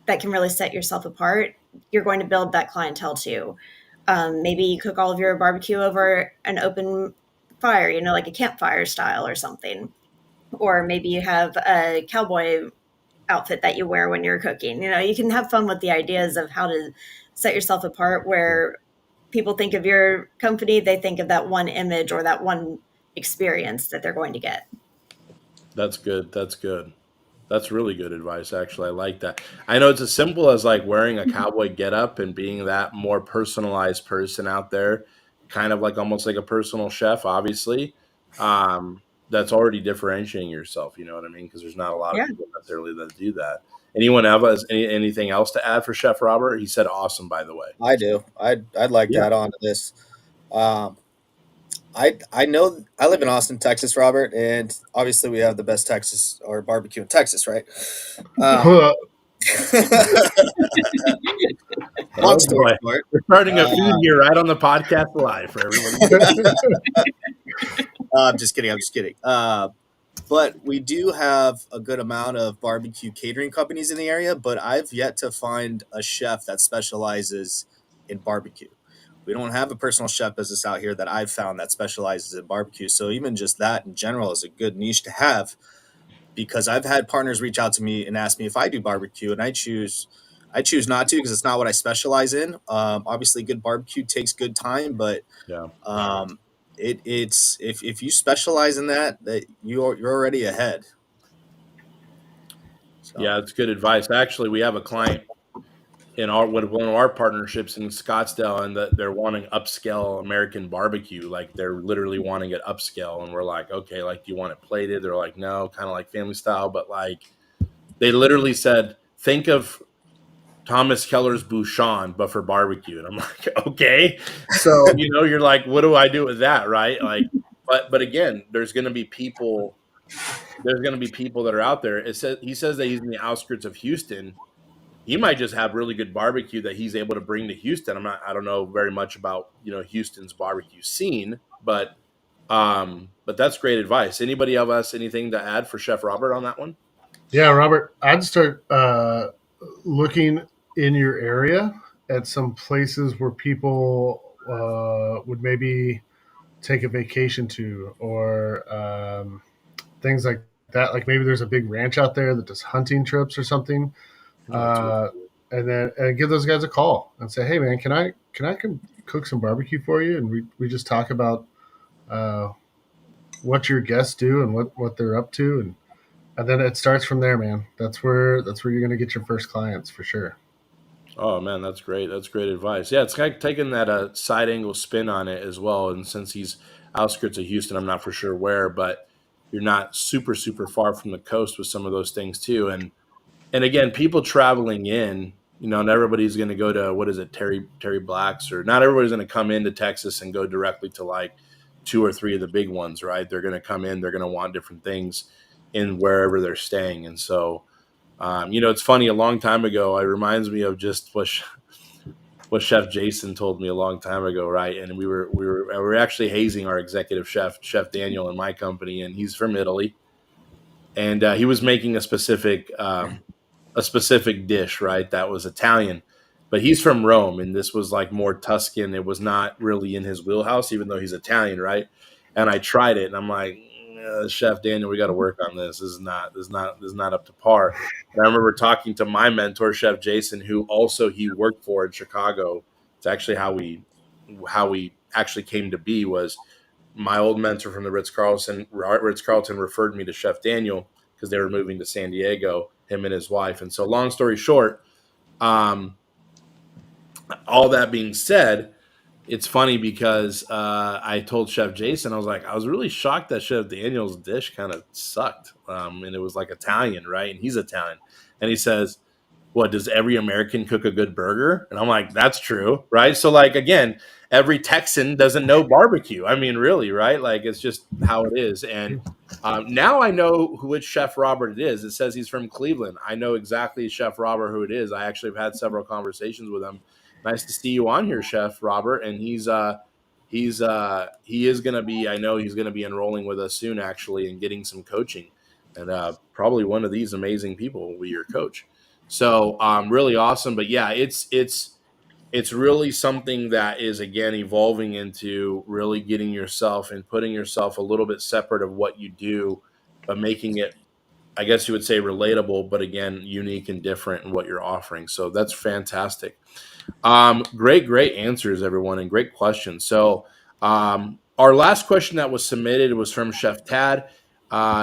that can really set yourself apart, you're going to build that clientele too. Maybe you cook all of your barbecue over an open fire, like a campfire style or something. Or maybe you have a cowboy outfit that you wear when you're cooking. You can have fun with the ideas of how to set yourself apart where people think of your company, they think of that one image or that one experience that they're going to get. that's good. That's good. That's really good advice, actually. I like that. I know it's as simple as like wearing a cowboy getup and being that more personalized person out there, kind of like almost like a personal chef, obviously. That's already differentiating yourself. You know what I mean? Because there's not a lot of Yeah. people necessarily that do that. Anyone else? Anything else to add for Chef Robert? He said awesome, by the way. I do. I'd like to Yeah. add on to this. Um, I know I live in Austin, Texas, Robert, and obviously we have the best Texas or barbecue in Texas, right? Um, long Oh story boy, short, we're starting a feud uh, here right on the podcast live for everybody. I'm just kidding. I'm just kidding. But we do have a good amount of barbecue catering companies in the area, but I've yet to find a chef that specializes in barbecue. We don't have a personal chef business out here that I've found that specializes in barbecue. So even just that in general is a good niche to have because I've had partners reach out to me and ask me if I do barbecue, and I choose not to because it's not what I specialize in. Obviously, good barbecue takes good time, but Yeah. um, it's if you specialize in that you're already ahead. So Yeah, it's good advice. Actually, we have a client in our with one of our partnerships in Scottsdale, and that they're wanting upscale American barbecue. Like they're literally wanting it upscale, and we're like, okay, like do you want it plated? They're like, no, kind of like family style, but like they literally said, think of Thomas Keller's Bouchon, but for barbecue. And I'm like, okay. So, you're like, what do I do with that? Right. Like, But again, there's going to be people. There's going to be people that are out there. He says that he's in the outskirts of Houston. He might just have really good barbecue that he's able to bring to Houston. I don't know very much about Houston's barbecue scene, but that's great advice. Anybody else anything to add for Chef Robert on that one? Yeah, Robert, I'd start looking in your area at some places where people would maybe take a vacation to, or things like that. Like maybe there's a big ranch out there that does hunting trips or something, No, that's really uh, cool. and give those guys a call and say, "Hey, man, can I come cook some barbecue for you?" And we just talk about uh, what your guests do and what they're up to, and then it starts from there, man. That's where you're gonna get your first clients for sure. Oh man, that's great. That's great advice. Yeah, it's kind of taking that side angle spin on it as well. And since he's outskirts of Houston, I'm not for sure where, but you're not super far from the coast with some of those things too. And again, people traveling in, not everybody's going to go to, what is it, Terry Black's, or not everybody's going to come into Texas and go directly to like two or three of the big ones, right? They're going to come in, they're going to want different things in wherever they're staying. And so, it's funny. A long time ago, it reminds me of just what Chef Jason told me a long time ago, right? And we were actually hazing our executive chef, Chef Daniel, in my company, and he's from Italy, and he was making a specific dish, right? That was Italian, but he's from Rome, and this was like more Tuscan. It was not really in his wheelhouse, even though he's Italian, right? And I tried it, and I'm like, Chef Daniel, we got to work on this. This is not up to par. And I remember talking to my mentor, Chef Jason, who also he worked for in Chicago. It's actually how we actually came to be. Was my old mentor from the Ritz Carlton referred me to Chef Daniel because they were moving to San Diego, him and his wife. And so, long story short, um, all that being said, it's funny because I told Chef Jason, I was like, I was really shocked that Chef Daniel's dish kind of sucked. And it was like Italian, right? And he's Italian. And he says, what, does every American cook a good burger? And I'm like, that's true, right? So, like, again, every Texan doesn't know barbecue. I mean, really, right? Like, it's just how it is. And now I know which Chef Robert it is. It says he's from Cleveland. I know exactly Chef Robert who it is. I actually have had several conversations with him. Nice to see you on here, Chef Robert. And he is going to be, I know he's going to be enrolling with us soon, actually, and getting some coaching. And probably one of these amazing people will be your coach. So really awesome. But yeah, it's really something that is, again, evolving into really getting yourself and putting yourself a little bit separate of what you do, but making it, I guess you would say, relatable, but again, unique and different in what you're offering. So that's fantastic. Great answers, everyone, and great questions. So our last question that was submitted was from Chef Tad.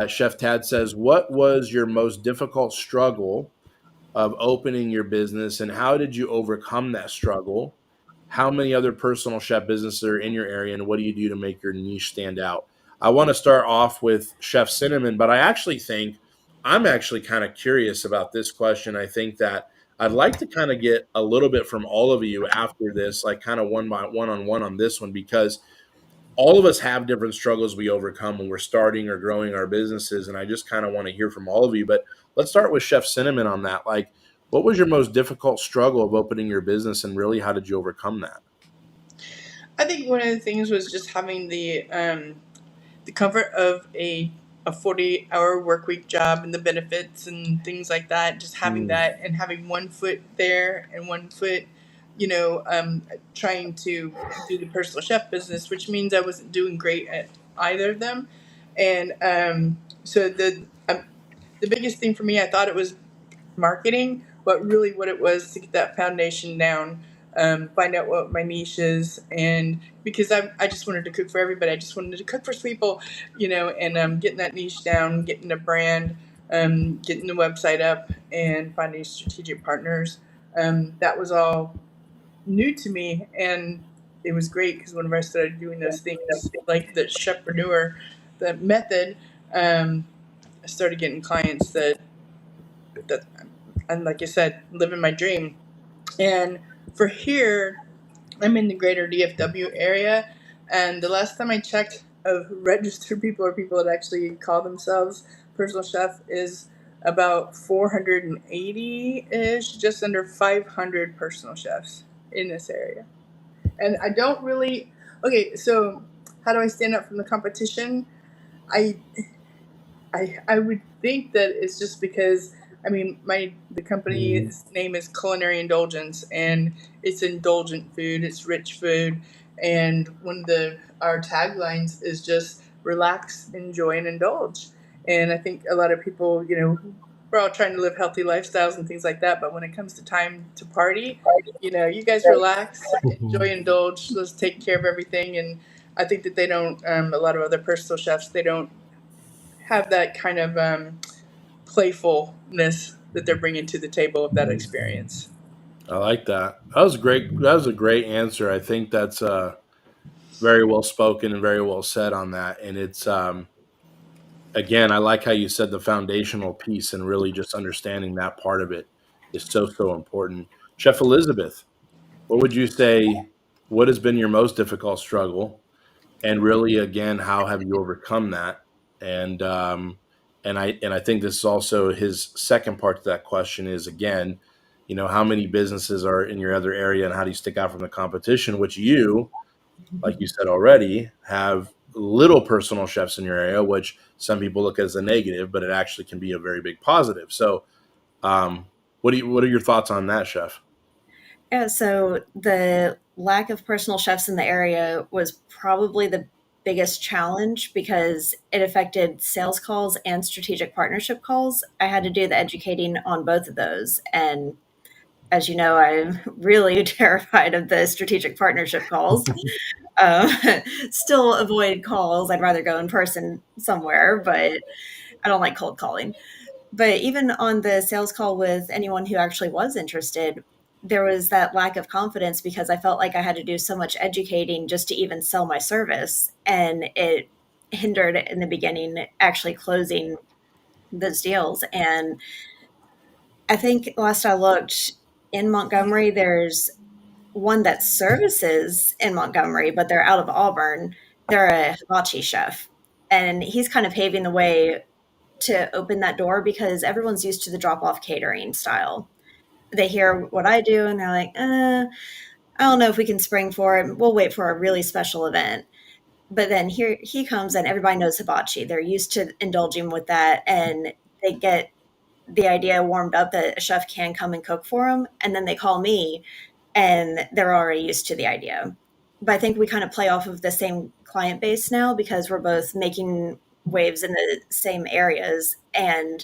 Chef Tad says, what was your most difficult struggle of opening your business, and how did you overcome that struggle? How many other personal chef businesses are in your area, and what do you do to make your niche stand out? I want to start off with Chef Cinnamon, but I'm actually kind of curious about this question. I think that I'd like to kind of get a little bit from all of you after this, like kind of one on this one, because all of us have different struggles we overcome when we're starting or growing our businesses. And I just kind of want to hear from all of you. But let's start with Chef Cinnamon on that. Like, what was your most difficult struggle of opening your business, and really, how did you overcome that? I think one of the things was just having the comfort of a 40-hour work week job and the benefits and things like that. Just having Mm, that and having one foot there and one foot, trying to do the personal chef business, which means I wasn't doing great at either of them. And so the biggest thing for me, I thought it was marketing, but really what it was to get that foundation down, find out what my niche is, and because I just wanted to cook for everybody, I just wanted to cook for people, and getting that niche down, getting a brand, getting the website up, and finding strategic partners. That was all new to me, and it was great because whenever I started doing those things, like the Chefpreneur, the method, I started getting clients that and like I said, living my dream. And for here, I'm in the greater DFW area, and the last time I checked, of registered people or people that actually call themselves personal chef is about 480 ish, just under 500 personal chefs in this area. And I don't really. Okay, so how do I stand up from the competition? I I would think that it's just because I mean the company's name is Culinary Indulgence, and it's indulgent food, it's rich food, and one of the our taglines is just relax, enjoy, and indulge. And I think a lot of people, we're all trying to live healthy lifestyles and things like that, but when it comes to time to party, you guys relax, enjoy, indulge, let's take care of everything. And I think that they don't. A lot of other personal chefs, they don't have that kind of playfulness that they're bringing to the table of that experience. I like that. That was great. That was a great answer. I think that's very well spoken and very well said on that. And it's again, I like how you said the foundational piece and really just understanding that part of it is so important. Chef Elizabeth, what would you say? What has been your most difficult struggle? And really, again, how have you overcome that? And and I think this is also his second part to that question is again, how many businesses are in your other area and how do you stick out from the competition? Which you, like you said already, have little personal chefs in your area, which some people look as a negative, but it actually can be a very big positive. So, what are your thoughts on that, Chef? Yeah, so the lack of personal chefs in the area was probably the biggest challenge because it affected sales calls and strategic partnership calls. I had to do the educating on both of those. And as you know, I'm really terrified of the strategic partnership calls. Um, Still avoid calls. I'd rather go in person somewhere, but I don't like cold calling. But even on the sales call with anyone who actually was interested, there was that lack of confidence because I felt like I had to do so much educating just to even sell my service. And it hindered in the beginning actually closing those deals. And I think last I looked in Montgomery, there's one that services in Montgomery, but they're out of Auburn. They're a hibachi chef. And he's kind of paving the way to open that door because everyone's used to the drop off catering style. They hear what I do and they're like, I don't know if we can spring for it. We'll wait for a really special event. But then here he comes and everybody knows hibachi. They're used to indulging with that and they get the idea warmed up that a chef can come and cook for them. And then they call me and they're already used to the idea. But I think we kind of play off of the same client base now because we're both making waves in the same areas. And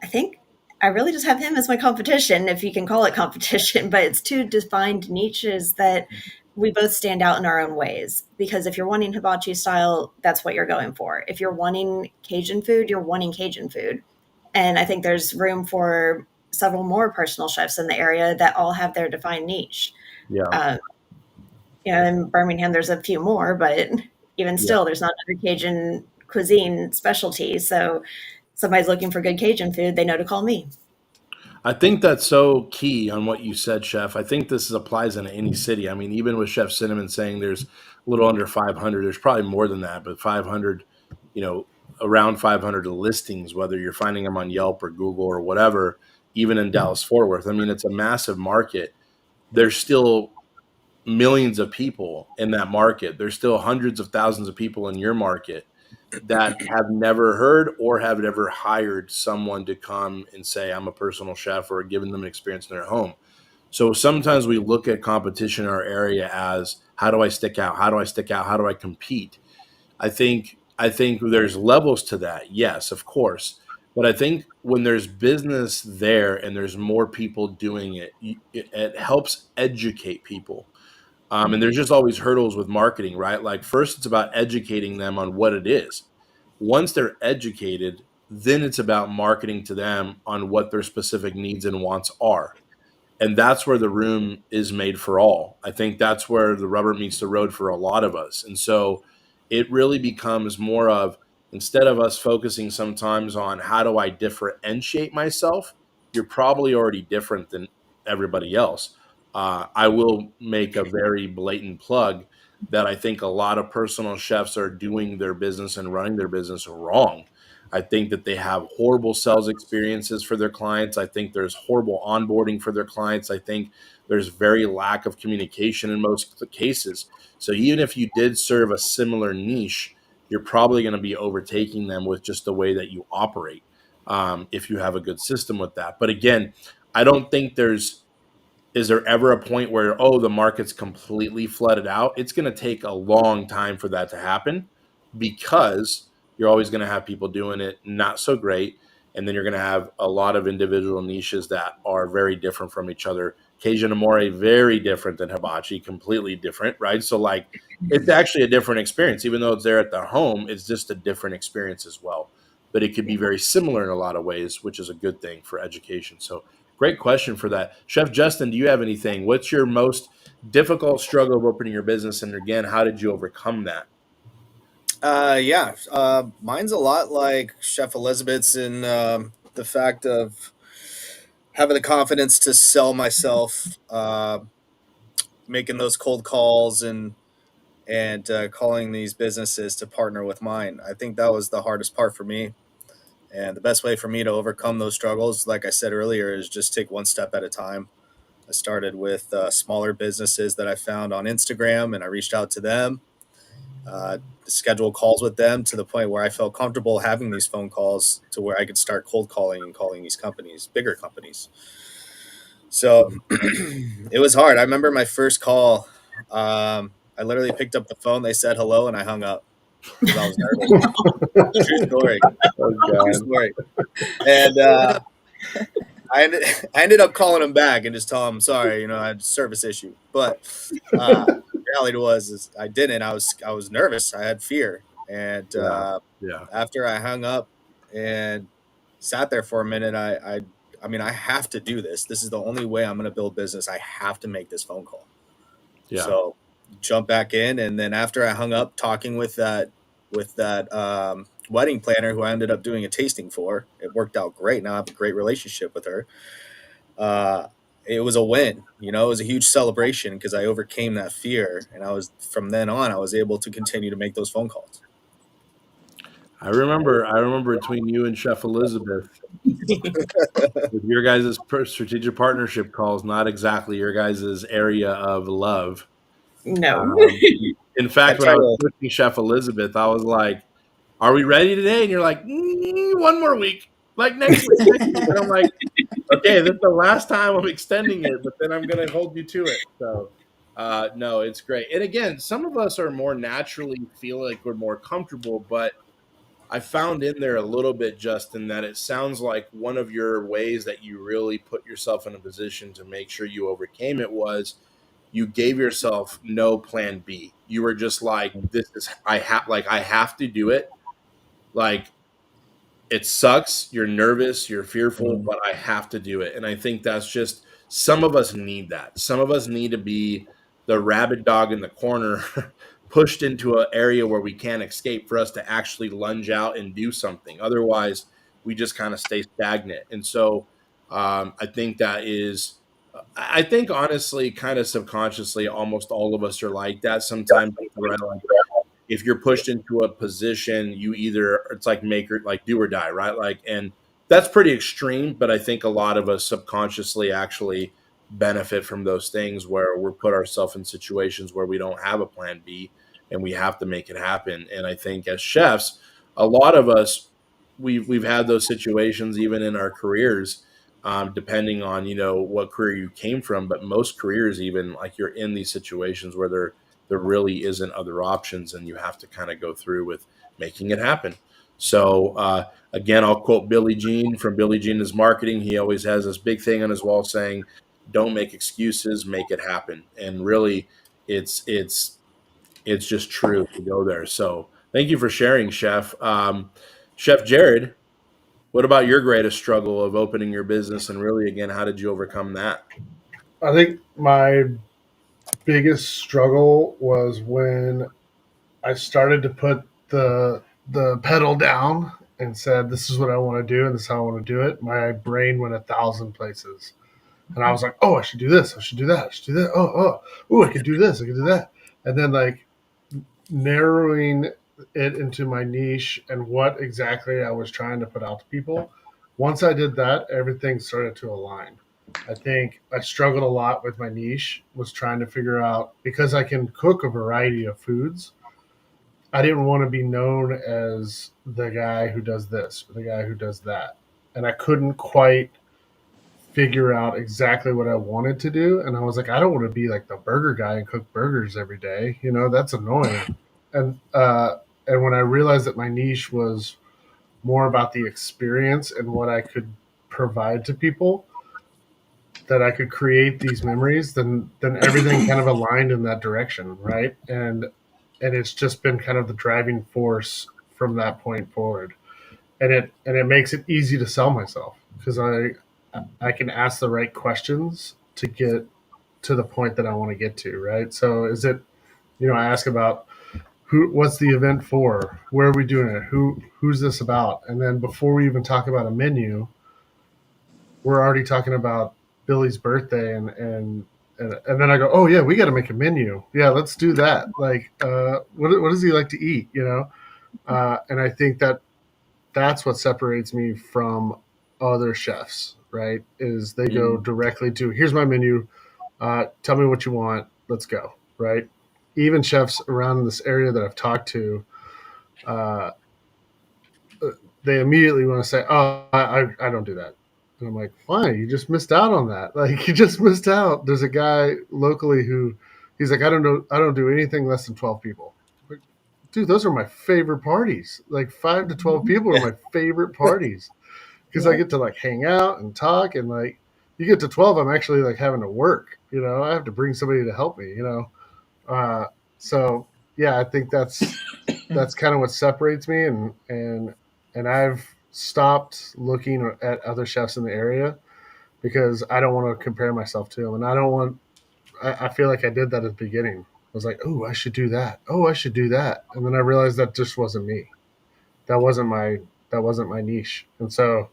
I think I really just have him as my competition, if you can call it competition, but it's two defined niches that we both stand out in our own ways. Because if you're wanting hibachi style, that's what you're going for. If you're wanting Cajun food, you're wanting Cajun food. And I think there's room for several more personal chefs in the area that all have their defined niche. Yeah, Uh, in Birmingham, there's a few more, but even yeah. still, there's not another Cajun cuisine specialty. So somebody's looking for good Cajun food, they know to call me. I think that's so key on what you said, Chef. I think this applies in any city. I mean, even with Chef Cinnamon saying there's a little under 500, there's probably more than that, but 500, you know, around 500 listings, whether you're finding them on Yelp or Google or whatever, even in Dallas Fort Worth. I mean, it's a massive market. There's still millions of people in that market. There's still hundreds of thousands of people in your market that have never heard or have never hired someone to come and say, I'm a personal chef or given them an experience in their home. So sometimes we look at competition in our area as how do I stick out? How do I stick out? How do I compete? I think there's levels to that. Yes, of course. But I think when there's business there and there's more people doing it, it helps educate people. And there's just always hurdles with marketing, right? Like first, it's about educating them on what it is. Once they're educated, then it's about marketing to them on what their specific needs and wants are. And that's where the room is made for all. I think that's where the rubber meets the road for a lot of us. And so it really becomes more of instead of us focusing sometimes on how do I differentiate myself, you're probably already different than everybody else. I will make a very blatant plug. that I think a lot of personal chefs are doing their business and running their business wrong. I think that they have horrible sales experiences for their clients. I think there's horrible onboarding for their clients. I think there's very lack of communication in most cases. So even if you did serve a similar niche, you're probably going to be overtaking them with just the way that you operate, if you have a good system with that. But again, I don't think there's is there ever a point where, oh, the market's completely flooded out? It's going to take a long time for that to happen, because you're always going to have people doing it not so great, and then you're going to have a lot of individual niches that are very different from each other. Cajun Amore, very different than hibachi, completely different, right? So like, it's actually a different experience. Even though it's there at the home, it's just a different experience as well. But it could be very similar in a lot of ways, which is a good thing for education. So great question for that. Chef Justin, do you have anything? What's your most difficult struggle of opening your business? And again, how did you overcome that? Yeah, mine's a lot like Chef Elizabeth's in the fact of having the confidence to sell myself, making those cold calls and calling these businesses to partner with mine. I think that was the hardest part for me. And the best way for me to overcome those struggles, like I said earlier, is just take one step at a time. I started with smaller businesses that I found on Instagram, and I reached out to them, scheduled calls with them to the point where I felt comfortable having these phone calls to where I could start cold calling and calling these companies, bigger companies. So it was hard. I remember my first call. I literally picked up the phone. They said hello, and I hung up because I was nervous. True story. Oh True God. story. And I ended, I ended up calling him back and just telling him, sorry, I had a service issue. But reality was is I didn't. I was nervous. I had fear. And Yeah. Yeah. after I hung up and sat there for a minute, I mean, I have to do this. This is the only way I'm going to build business. I have to make this phone call. Yeah. So jump back in, and then after I hung up, talking with that wedding planner who I ended up doing a tasting for, it worked out great. Now I have a great relationship with her. Uh, it was a win. It was a huge celebration because I overcame that fear, and from then on I was able to continue to make those phone calls. I remember between you and Chef Elizabeth, with your guys' strategic partnership calls, not exactly your guys' area of love. No. Um, in I fact, when try I was to. pushing Chef Elizabeth, I was like, "Are we ready today?" And you're like, "One more week, like next week, next week." And I'm like, "Okay, this is the last time I'm extending it, but then I'm going to hold you to it." So, no, it's great. And again, some of us are more naturally feel like we're more comfortable, but I found in there a little bit, Justin, that it sounds like one of your ways that you really put yourself in a position to make sure you overcame it was you gave yourself no plan B. You were just like, this is, I have to do it. Like, it sucks. You're nervous, you're fearful, but I have to do it. And I think that's just, some of us need that. Some of us need to be the rabid dog in the corner, pushed into an area where we can't escape, for us to actually lunge out and do something. Otherwise, we just kind of stay stagnant. And so, I think that is, I think honestly, kind of subconsciously, almost all of us are like that sometimes. Right? Like, if you're pushed into a position, you either, it's like make or like do or die, right? Like, and that's pretty extreme, but I think a lot of us subconsciously actually benefit from those things where we're put ourselves in situations where we don't have a plan B and we have to make it happen. And I think as chefs, a lot of us, we've had those situations even in our careers, depending on what career you came from. But most careers, even, like, you're in these situations where there really isn't other options, and you have to kind of go through with making it happen. So, again, I'll quote Billy Jean from Billy Jean is Marketing. He always has this big thing on his wall saying, "Don't make excuses, make it happen." And really, it's just true to go there. So, thank you for sharing, Chef. Chef Jared, what about your greatest struggle of opening your business, and really, again, how did you overcome that? I think my biggest struggle was when I started to put the pedal down and said, "This is what I want to do, and this is how I want to do it." My brain went 1,000 places, and I was like, "Oh, I should do this. I should do that. I should do that. Oh, I could do this. I could do that." And then, like, narrowing it into my niche and what exactly I was trying to put out to people. Once I did that, everything started to align. I think I struggled a lot with my niche, was trying to figure out, because I can cook a variety of foods, I didn't want to be known as the guy who does this or the guy who does that. And I couldn't quite figure out exactly what I wanted to do. And I was like, I don't want to be like the burger guy and cook burgers every day. You know, that's annoying. And when I realized that my niche was more about the experience and what I could provide to people, that I could create these memories, then everything kind of aligned in that direction, right? And it's just been kind of the driving force from that point forward. And it makes it easy to sell myself because I can ask the right questions to get to the point that I want to get to, right? So is it, I ask about what's the event for? Where are we doing it? Who's this about? And then before we even talk about a menu, we're already talking about Billy's birthday and then I go, oh yeah, we got to make a menu. Yeah, let's do that. Like, what does he like to eat? And I think that that's what separates me from other chefs. Right? Is they go directly to, here's my menu. Tell me what you want. Let's go. Right? Even chefs around this area that I've talked to, uh, they immediately want to say, "Oh, I don't do that." And I'm like, "Why? You just missed out on that. Like, you just missed out." There's a guy locally who, he's like, I don't do anything less than 12 people." I'm like, dude, those are my favorite parties. Like 5 to 12 people are Yeah. my favorite parties because I get to like hang out and talk, and like you get to 12, I'm actually like having to work. I have to bring somebody to help me. Uh, so yeah, I think that's kind of what separates me, and I've stopped looking at other chefs in the area because I don't want to compare myself to them, and I don't want. I feel like I did that at the beginning. I was like, oh, I should do that. Oh, I should do that, and then I realized that just wasn't me. That wasn't my that wasn't my niche, and so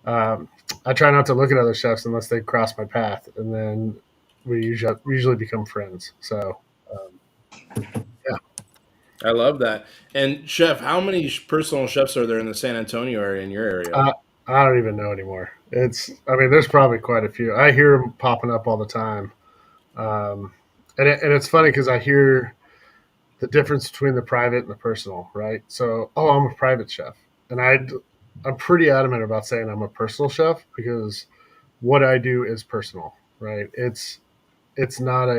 I try not to look at other chefs unless they cross my path, and then we usually become friends. So um, yeah. I love that. And chef, how many personal chefs are there in the San Antonio area in your area? I don't even know anymore. I mean, there's probably quite a few. I hear them popping up all the time. Um, and it's funny because I hear the difference between the private and the personal, right? So, oh, I'm a private chef. And I'm pretty adamant about saying I'm a personal chef because what I do is personal, right? It's not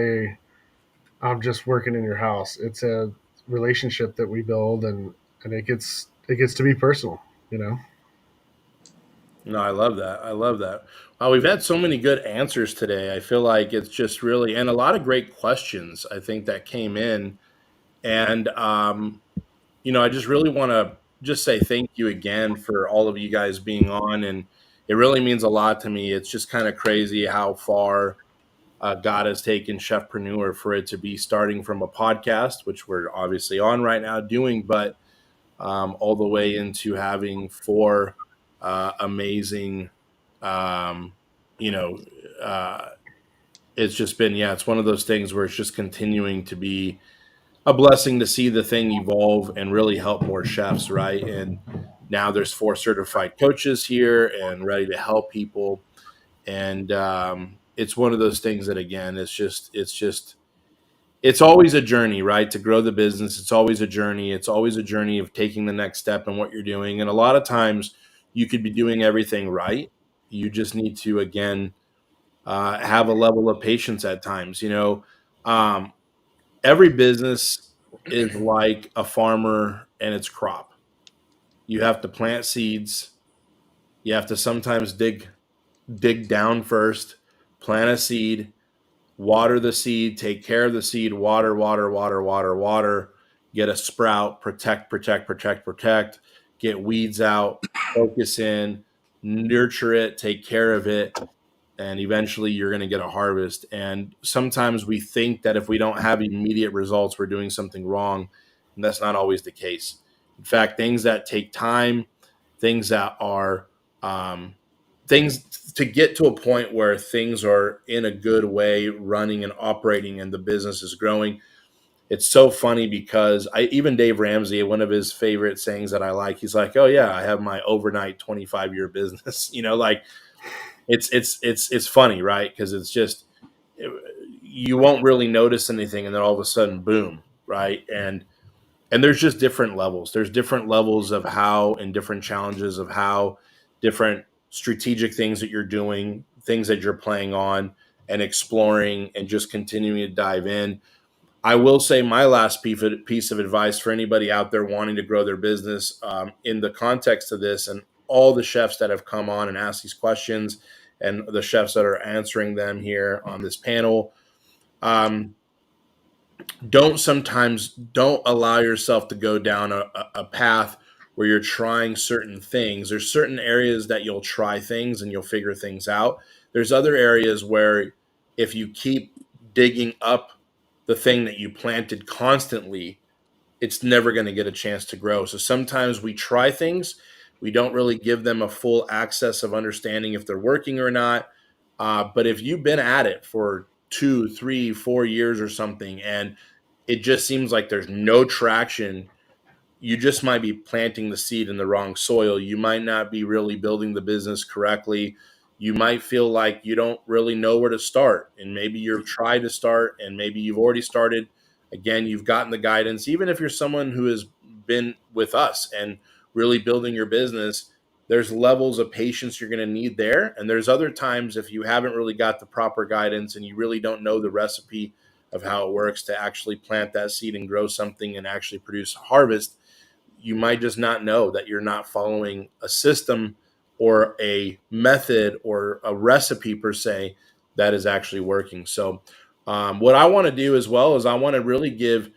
I'm just working in your house. It's a relationship that we build, and it gets to be personal, you know? No, I love that. I love that. Wow, we've had so many good answers today. I feel like it's just really, and a lot of great questions I think that came in. And, I just really want to just say thank you again for all of you guys being on. And it really means a lot to me. It's just kind of crazy how far God has taken Chefpreneur for it to be starting from a podcast, which we're obviously on right now doing, but all the way into having four amazing, um, you know, uh, it's just been, yeah, it's one of those things where it's just continuing to be a blessing to see the thing evolve and really help more chefs, right? And now there's four certified coaches here and ready to help people. And it's one of those things that, again, it's always a journey, right? To grow the business, it's always a journey. It's always a journey of taking the next step in what you're doing. And a lot of times you could be doing everything right. You just need to, again, have a level of patience at times. Um, every business is like a farmer and its crop. You have to plant seeds. You have to sometimes dig down first, plant a seed, water the seed, take care of the seed, water, get a sprout, protect, get weeds out, focus in, nurture it, take care of it, and eventually you're going to get a harvest. And sometimes we think that if we don't have immediate results, we're doing something wrong. And that's not always the case. In fact, things that take time, things that are um, things to get to a point where things are in a good way running and operating and the business is growing, it's so funny because even Dave Ramsey, one of his favorite sayings that I like, he's like, "Oh yeah, I have my overnight 25-year business." Like it's funny, right? Because it's just you won't really notice anything, and then all of a sudden, boom, right? And there's just different levels. There's different levels of how, and different challenges of how, different strategic things that you're doing, things that you're playing on and exploring, and just continuing to dive in. I will say my last piece of advice for anybody out there wanting to grow their business, in the context of this, and all the chefs that have come on and asked these questions, and the chefs that are answering them here on this panel. Um, don't allow yourself to go down a path where you're trying certain things. There's certain areas that you'll try things and you'll figure things out. There's other areas where if you keep digging up the thing that you planted constantly, it's never going to get a chance to grow. So sometimes we try things, we don't really give them a full access of understanding if they're working or not. But if you've been at it for 2, 3, 4 years or something, and it just seems like there's no traction, you just might be planting the seed in the wrong soil. You might not be really building the business correctly. You might feel like you don't really know where to start. And maybe you've tried to start and maybe you've already started. Again, you've gotten the guidance. Even if you're someone who has been with us and really building your business, there's levels of patience you're going to need there. And there's other times if you haven't really got the proper guidance and you really don't know the recipe of how it works to actually plant that seed and grow something and actually produce a harvest, you might just not know that you're not following a system or a method or a recipe per se that is actually working. So, what I want to do as well is I want to really give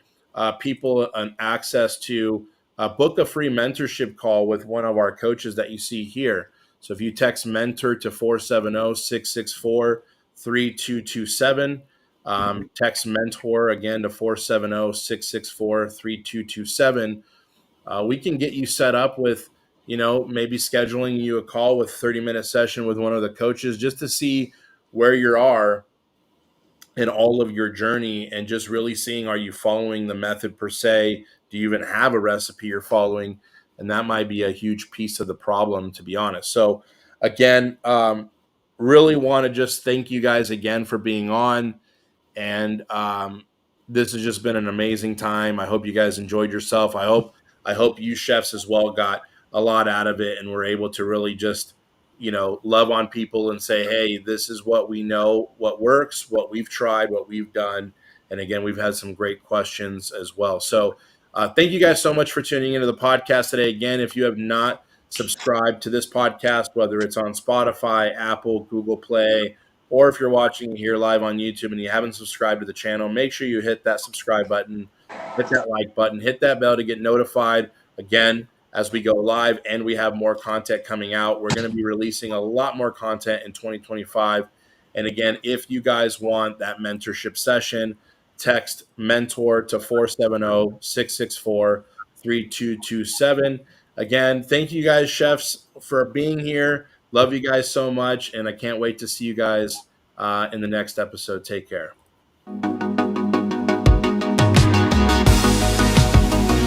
people an access to book a free mentorship call with one of our coaches that you see here. So, if you text mentor to 470-664-3227, text mentor again to 470-664-3227, we can get you set up with, maybe scheduling you a call with 30-minute session with one of the coaches just to see where you are in all of your journey, and just really seeing, are you following the method per se? Do you even have a recipe you're following? And that might be a huge piece of the problem, to be honest. So again, really want to just thank you guys again for being on. And this has just been an amazing time. I hope you guys enjoyed yourself. I hope you chefs as well got a lot out of it and were able to really just, love on people and say, hey, this is what we know, what works, what we've tried, what we've done. And again, we've had some great questions as well. So thank you guys so much for tuning into the podcast today. Again, if you have not subscribed to this podcast, whether it's on Spotify, Apple, Google Play, or if you're watching here live on YouTube and you haven't subscribed to the channel, make sure you hit that subscribe button, hit that like button, hit that bell to get notified again as we go live, and we have more content coming out. We're going to be releasing a lot more content in 2025. And again, if you guys want that mentorship session, text mentor to 470-664-3227. Again, thank you guys, chefs, for being here. Love you guys so much, and I can't wait to see you guys in the next episode. Take care.